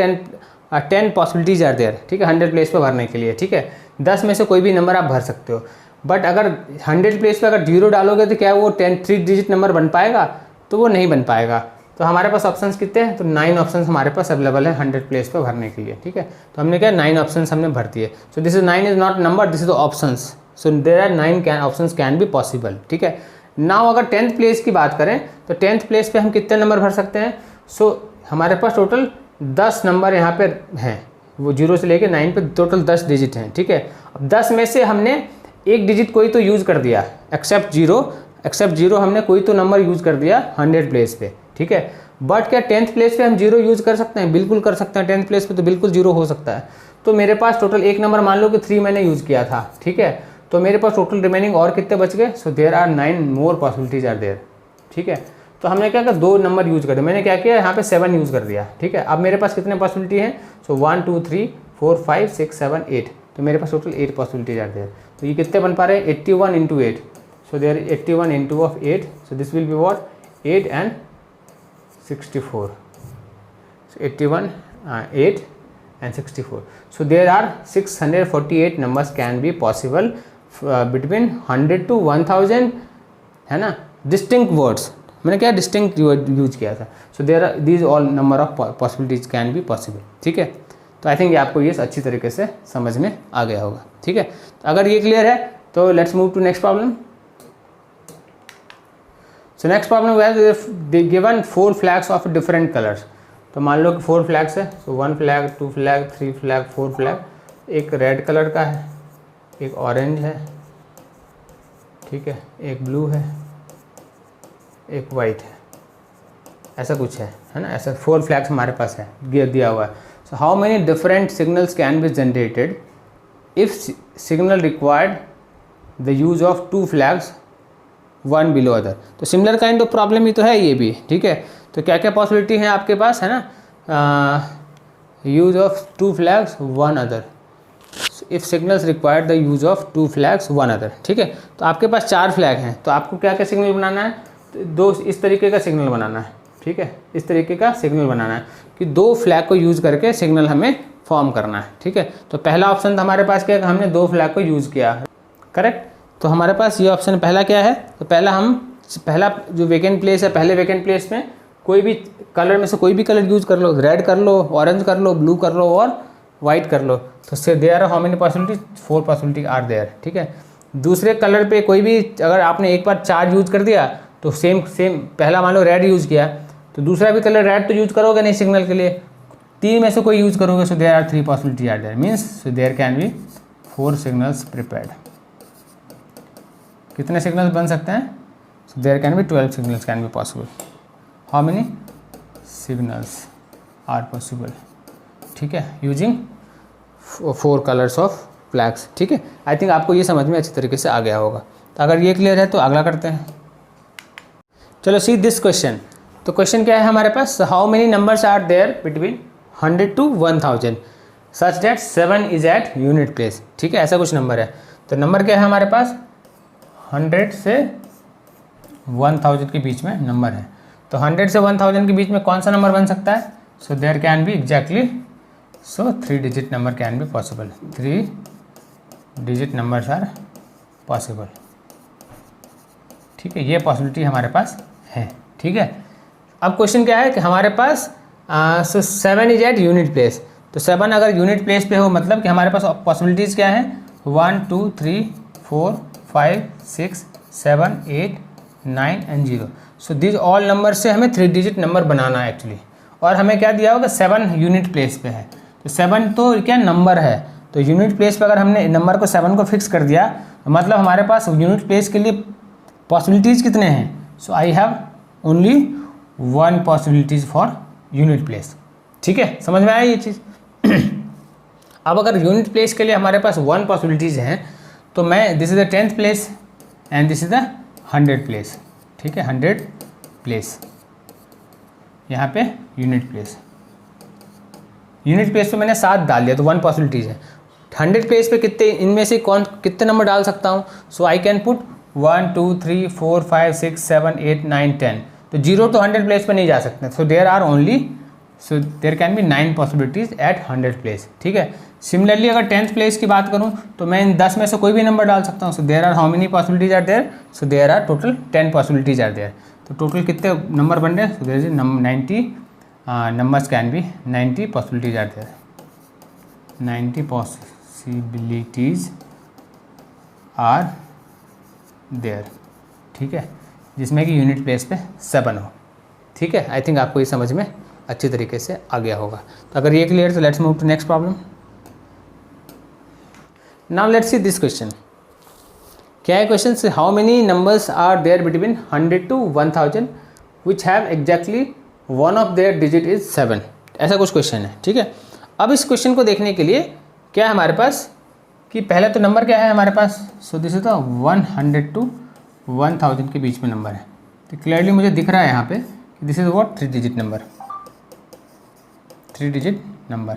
10 possibilities are there. ठीक है. 100 प्लेस पे भरने के लिए. ठीक है. 10 में से कोई भी नंबर आप भर सकते हो. बट अगर 100 प्लेस पे अगर 0 डालोगे तो क्या वो 3 डिजिट नंबर बन पाएगा? तो वो नहीं बन पाएगा. तो हमारे पास ऑप्शंस कितने हैं? तो 9 ऑप्शंस हमारे पास अवेलेबल है 100 प्लेस पे भरने के लिए. ठीक है. तो हमने क्या 9 ऑप्शंस हमने भर दिए. So this is 9 is not number, this is the options. So there are 9 options can be possible. ठीक है. नाउ अगर 10th प्लेस की बात करें तो 10th प्लेस पे हम कितने नंबर भर सकते हैं? सो हमारे पास टोटल 10 नंबर यहाँ पे हैं. वो 0 से लेके 9 पे टोटल 10 डिजिट हैं. ठीक है. अब 10 में से हमने एक डिजिट कोई तो यूज़ कर दिया, एक्सेप्ट जीरो हमने कोई तो नंबर यूज़ कर दिया 100 प्लेस पे. ठीक है. बट क्या 10th प्लेस पे हम 0 यूज़ कर सकते हैं? बिल्कुल कर सकते हैं. 10th प्लेस पे तो बिल्कुल 0 हो सकता है. तो मेरे पास टोटल एक नंबर मान लो कि 3 मैंने यूज़ किया था. ठीक है. तो मेरे पास टोटल रिमेनिंग और कितने बच गए? So there are 9 more possibilities are there. ठीक है. तो हमने क्या किया? 2 नंबर यूज़ कर दिया. मैंने क्या किया? यहाँ पे 7 यूज़ कर दिया. ठीक है. अब मेरे पास कितने पॉसिबिलिटी हैं? सो 1 2 3 4 5 6 7 8. तो मेरे पास टोटल 8 पॉसिबिलिटीज आर देयर. तो ये कितने बन पा रहे हैं? 81 into 8. So there 81 into of 8. So this will be what? 8 and 64. So 81 8 and 64. So there are 648 numbers can be possible between 100 to 1000 है ना. डिस्टिंक्ट वर्ड्स, मैंने क्या डिस्टिंक्ट यूज किया था. So there are these all number of possibilities can be possible. ठीक है. तो I think ये आपको ये अच्छी तरीके से समझ में आ गया होगा. ठीक है. तो अगर ये क्लियर है तो let's move to next problem. So next problem we given 4 flags of different colours. तो मान लो कि 4 फ्लैग्स है, so 1 flag, 2 flag, 3 flag, 4 flag. एक रेड कलर का है, एक ऑरेंज है, ठीक है, एक ब्लू है, एक वाइट है, ऐसा कुछ है ना। ऐसा 4 फ्लैग्स हमारे पास है, दिया हुआ है। So how many different signals can be generated if signal required the use of 2 flags 1 below other. तो सिमिलर काइंड ऑफ प्रॉब्लम ही तो है ये भी, ठीक है। तो क्या क्या पॉसिबिलिटी है आपके पास, है ना, use of 2 flags 1 other, if signals required the use of 2 flags 1 other, ठीक है। तो आपके पास 4 फ्लैग हैं, तो आपको क्या क्या सिग्नल बनाना है, तो 2 इस तरीके का सिग्नल बनाना है, ठीक है। इस तरीके का सिग्नल बनाना है कि 2 फ्लैग को यूज़ करके सिग्नल हमें फॉर्म करना है, ठीक है। तो पहला ऑप्शन था हमारे पास क्या है, हमने 2 फ्लैग को यूज़ किया, करेक्ट। तो हमारे पास ये ऑप्शन पहला क्या है, तो पहला जो वेकेंट प्लेस है, पहले वेकेंट प्लेस में कोई भी कलर में से कोई भी कलर यूज़ कर लो, रेड कर लो, ऑरेंज कर लो, ब्लू कर लो और वाइट कर लो। तो so there are how many possibilities, 4 possibility are there, ठीक है। दूसरे कलर पे कोई भी अगर आपने एक बार 4 यूज़ कर दिया तो सेम पहला मान लो रेड यूज़ किया, तो दूसरा भी कलर रेड तो यूज़ करोगे नहीं सिग्नल के लिए, 3 में से कोई यूज़ करोगे। So there are 3 possibility are there, means so there can be 4 signals prepared. कितने सिग्नल्स बन सकते हैं, so there can be 12 signals can be possible. How many signals are possible, ठीक है, यूजिंग 4 कलर्स ऑफ फ्लैग्स, ठीक है। I think आपको ये समझ में अच्छी तरीके से आ गया होगा। तो अगर ये क्लियर है तो अगला करते हैं। चलो सी दिस क्वेश्चन। तो क्वेश्चन क्या है हमारे पास, how many numbers are there between 100 to 1000 such that 7 is at unit place, ठीक है। ऐसा कुछ नंबर है। तो नंबर क्या है हमारे पास, 100 से 1000 के बीच में नंबर है। तो 100 से 1000 के बीच में कौन सा नंबर बन सकता है, so there can be exactly, so 3 digit number can be possible, 3 digit numbers are possible, ठीक है। ये पॉसिबिलिटी हमारे पास है, ठीक है। अब क्वेश्चन क्या है कि हमारे पास सो 7 इज एट यूनिट प्लेस। तो 7 अगर यूनिट प्लेस पे हो मतलब कि हमारे पास पॉसिबिलिटीज़ क्या है, 1 2 3 4 5 6 7 8 9 and 0। So this all number से हमें 3 डिजिट नंबर बनाना है एक्चुअली। और हमें क्या दिया होगा, 7 यूनिट प्लेस पे है। तो 7 तो क्या नंबर है, तो यूनिट प्लेस पे अगर हमने नंबर को 7 को फिक्स कर दिया, मतलब हमारे पास यूनिट प्लेस के लिए पॉसिबिलिटीज़ कितने हैं, so I have only 1 possibilities for unit place, ठीक है। समझ में आया ये चीज़। अब अगर यूनिट प्लेस के लिए हमारे पास 1 पॉसिबिलिटीज़ हैं, तो मैं this is the 10th place and this is the 100 place, ठीक है। 100 प्लेस यहाँ पे यूनिट प्लेस पे मैंने 7 डाल दिया, तो 1 पॉसिबिलिटीज़ है। 100 प्लेस पे कितने, इनमें से कितने नंबर डाल सकता हूँ, सो आई कैन पुट 1 2 3 4 5 6 7 8 9 10। तो 0 तो 100 प्लेस पे नहीं जा सकते, so there are only, so there can be 9 possibilities at 100 place, ठीक है। सिमिलरली अगर 10th प्लेस की बात करूँ तो मैं इन 10 में से कोई भी नंबर डाल सकता हूँ। So there are how many possibilities are there, so there are total 10 possibilities are there. तो टोटल कितने नंबर बन रहे हैं, so there is 90 numbers can be 90 possibilities are there, 90 possibilities are there, ठीक है, जिसमें कि यूनिट प्लेस पे 7 हो, ठीक है। आई थिंक आपको ये समझ में अच्छी तरीके से आ गया होगा। तो अगर ये क्लियर तो let's move to next problem. Now let's see this question. क्या है क्वेश्चन से, how many numbers are there between 100 to 1000 which have exactly one of their digit is 7, ऐसा कुछ क्वेश्चन है, ठीक है। अब इस क्वेश्चन को देखने के लिए क्या है हमारे पास कि पहले तो नंबर क्या है हमारे पास, so this is the 100 to 1000 के बीच में नंबर है। तो क्लियरली मुझे दिख रहा है यहाँ पे कि this is what, 3 digit number, 3 digit number,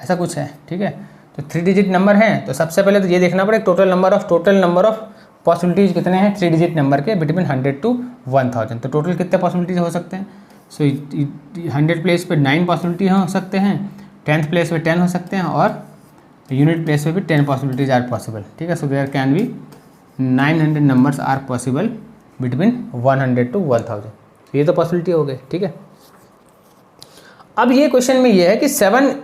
ऐसा कुछ है, ठीक है। तो 3 डिजिट नंबर हैं, तो सबसे पहले तो ये देखना पड़ेगा टोटल नंबर ऑफ पॉसिबिलिटीज़ कितने हैं 3 डिजिट नंबर के बिटवीन 100 to 1000। तो टोटल कितने पॉसिबिलिटीज़ हो सकते हैं, सो 100 प्लेस पे 9 पॉसिबिलिटी हो सकते हैं, 10th प्लेस पे 10 हो सकते हैं और यूनिट प्लेस पे भी 10 पॉसिबिलिटीज़ आर पॉसिबल, ठीक है। So there can be 900 numbers are possible between 100 to 1000। ये तो पॉसिबिलिटी हो गई, ठीक है। अब ये क्वेश्चन में ये है कि 7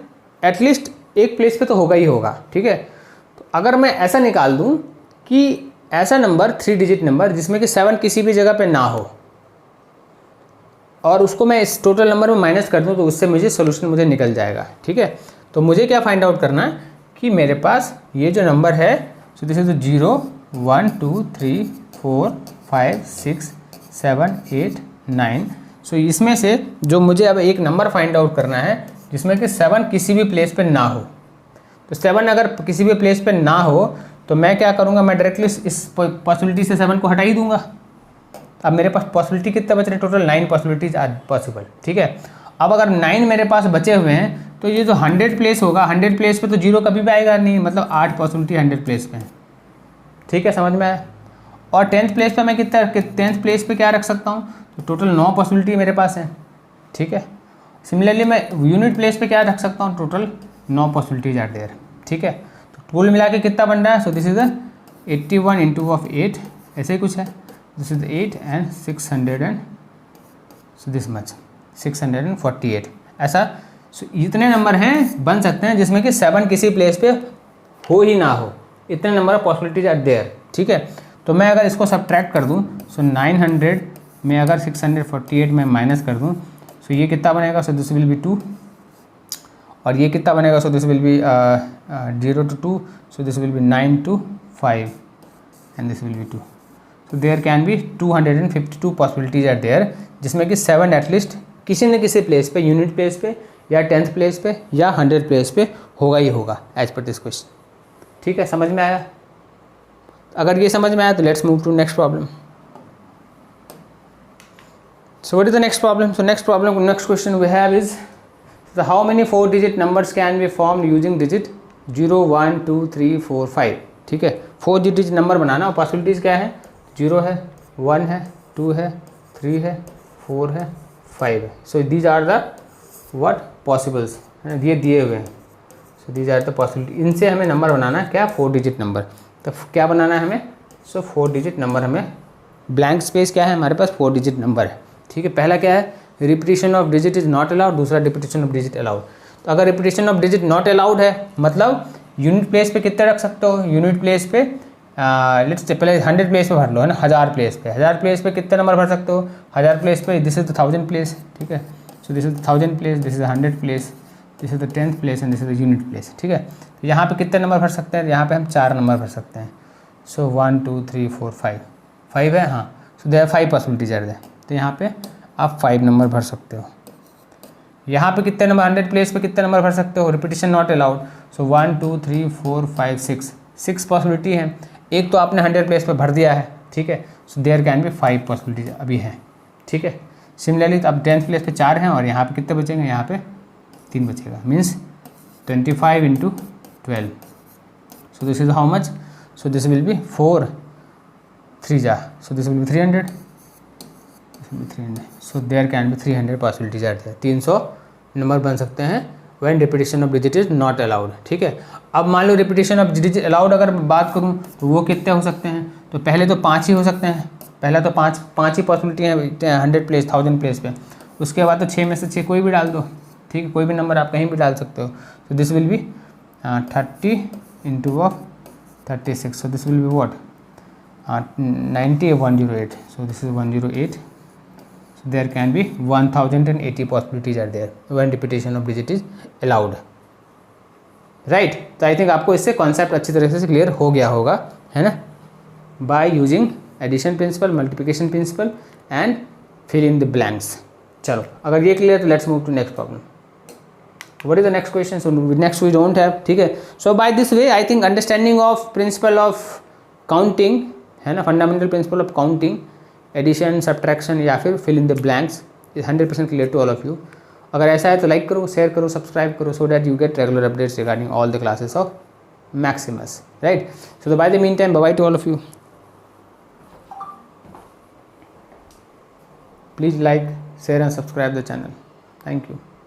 एटलीस्ट एक प्लेस पे तो होगा ही होगा, ठीक है। तो अगर मैं ऐसा निकाल दूँ कि ऐसा नंबर 3 डिजिट नंबर जिसमें कि 7 किसी भी जगह पे ना हो, और उसको मैं इस टोटल नंबर में माइनस कर दूं तो उससे मुझे सोल्यूशन मुझे निकल जाएगा। ठीक है, तो मुझे क्या फाइंड आउट करना है कि मेरे पास ये जो नंबर है, सो दिस इज 0 1 2 3 4 5 6 7 8 9। सो इसमें से जो मुझे अब एक नंबर फाइंड आउट करना है जिसमें कि 7 किसी भी प्लेस पे ना हो। तो 7 अगर किसी भी प्लेस पे ना हो तो मैं क्या करूँगा, मैं डायरेक्टली इस पॉसिबिलिटी से 7 को हटा ही दूंगा। अब मेरे पास पॉसिबिलिटी कितने बच रहे हैं, टोटल 9 पॉसिबिलिटीज आर पॉसिबल। ठीक है, अब अगर 9 मेरे पास बचे हुए हैं तो ये जो 100 प्लेस होगा, 100 प्लेस पे तो 0 कभी भी आएगा नहीं, मतलब 8 पॉसिबिलिटी 100 प्लेस पे है। ठीक है, समझ में आया। और 10th प्लेस पे मैं कितना, 10th प्लेस पे क्या रख सकता हूँ, तो टोटल 9 पॉसिबिलिटी मेरे पास है। ठीक है, सिमिलरली मैं यूनिट प्लेस पे क्या रख सकता हूँ, टोटल 9 पॉसिबिलिटीज आर देयर। ठीक है, तो कुल मिला के कितना बन रहा है, so this is 81 into of 8, ऐसे ही कुछ है। This is 8 and 600 and so this much 648 ऐसा। सो इतने नंबर हैं बन सकते हैं जिसमें कि 7 किसी प्लेस पे हो ही ना हो, इतने number of possibilities are there. ठीक है, तो मैं अगर इसको सब्ट्रैक्ट कर दूं, सो 900 में अगर 648 में माइनस कर दूं, सो ये कितना बनेगा, सो दिस विल बी 2। और ये कितना बनेगा, so this will be 0 to 2, so this will be 9 to 5 and this will be 2। So there can be 252 possibilities are there, जिसमें कि 7 एटलीस्ट किसी न किसी प्लेस पे, यूनिट प्लेस पे या 10th प्लेस पे या 100 प्लेस पे होगा ही होगा, एज पर दिस क्वेश्चन। ठीक है, समझ में आया। अगर ये समझ में आया तो let's move to next problem. So what is the next problem? So next problem, next question we have is how many 4 digit numbers can be formed using digit 0 1 2 3 4 5। ठीक है, 4 डिजिट नंबर बनाना और पॉसिबिलिटीज़ क्या है, 0 है, 1 है, 2 है, 3 है, 4 है, 5 है। So these are the what possibles, ये दिए हुए हैं। So these are the possibility, इनसे हमें नंबर बनाना है क्या, 4 डिजिट नंबर। तो क्या बनाना है हमें, सो 4 डिजिट नंबर, हमें ब्लैंक स्पेस क्या है हमारे पास, 4 डिजिट नंबर है। ठीक है, पहला क्या है, repetition of digit is not allowed, दूसरा रिपीटिशन ऑफ डिजिट अलाउड। तो अगर repetition of digit not allowed है मतलब यूनिट प्लेस पे कितने रख सकते हो, यूनिट प्लेस पे लेट्स से पहले 100 प्लेस पे भर लो, है ना, 1000 प्लेस पे, 1000 प्लेस पे कितने नंबर भर सकते हो, 1000 प्लेस पे दिस इज द 1000 प्लेस। ठीक है, so this is the 1000 place, this is 100 place, this is the 10th place and this is the unit place. ठीक है, तो यहाँ पे कितने नंबर भर सकते हैं, यहाँ पे हम 4 नंबर भर सकते हैं। सो 1 2 3 4 5 है, हाँ। So there 5 possibilities are there, तो यहाँ पे आप 5 नंबर भर सकते हो। यहाँ पे कितने नंबर, 100 प्लेस पे कितने नंबर भर सकते हो, repetition not allowed. So 1 2 3 4 5 6 possibility है। एक तो आपने 100 प्लेस पे भर दिया है। ठीक है, so there can be 5 possibilities अभी हैं। ठीक है, सिमिलरली तो अब 10th प्लेस पे 4 हैं और यहाँ पे कितने बचेंगे, यहाँ पे 3 बचेगा, means 25 into 12। So this is how much, so this will be 4 3 जा, so this will be 300, 300। So there can be 300 possibilities are there, 300 number बन सकते हैं when repetition of digit is not allowed. ठीक है, अब मान लो रिपीटिशन ऑफ डिजिट अलाउड अगर बात करूं तो वो कितने हो सकते हैं, तो पहले तो 5 ही हो सकते हैं, पहला तो 5 ही पॉसिबिलिटी हैं 100 प्लेस 1000 प्लेस पे। उसके बाद तो 6 में से 6 कोई भी डाल दो। ठीक है, कोई भी नंबर आप कहीं भी डाल सकते हो। सो this will B 30 into of 36, so this will be what 90 108, so this is 108। So there can be 1080 possibilities are there when repetition of digit is allowed, right? तो आई थिंक आपको इससे कॉन्सेप्ट अच्छी तरह से क्लियर हो गया होगा, है ना, by using addition principle, multiplication principle and fill in the blanks. चलो, अगर ये क्लियर तो let's move to next problem. What is the next question? So next we don't have. ठीक है, so by this way I think understanding of principle of counting, है ना, fundamental principle of counting, addition, subtraction या फिर fill in the blanks is 100% clear to all of you. अगर ऐसा है तो लाइक करो, शेयर करो, सब्सक्राइब करो, so that you get regular updates regarding all the classes of Maximus, right? So by the mean time, by two all of you. Please like, share and subscribe the channel. Thank you.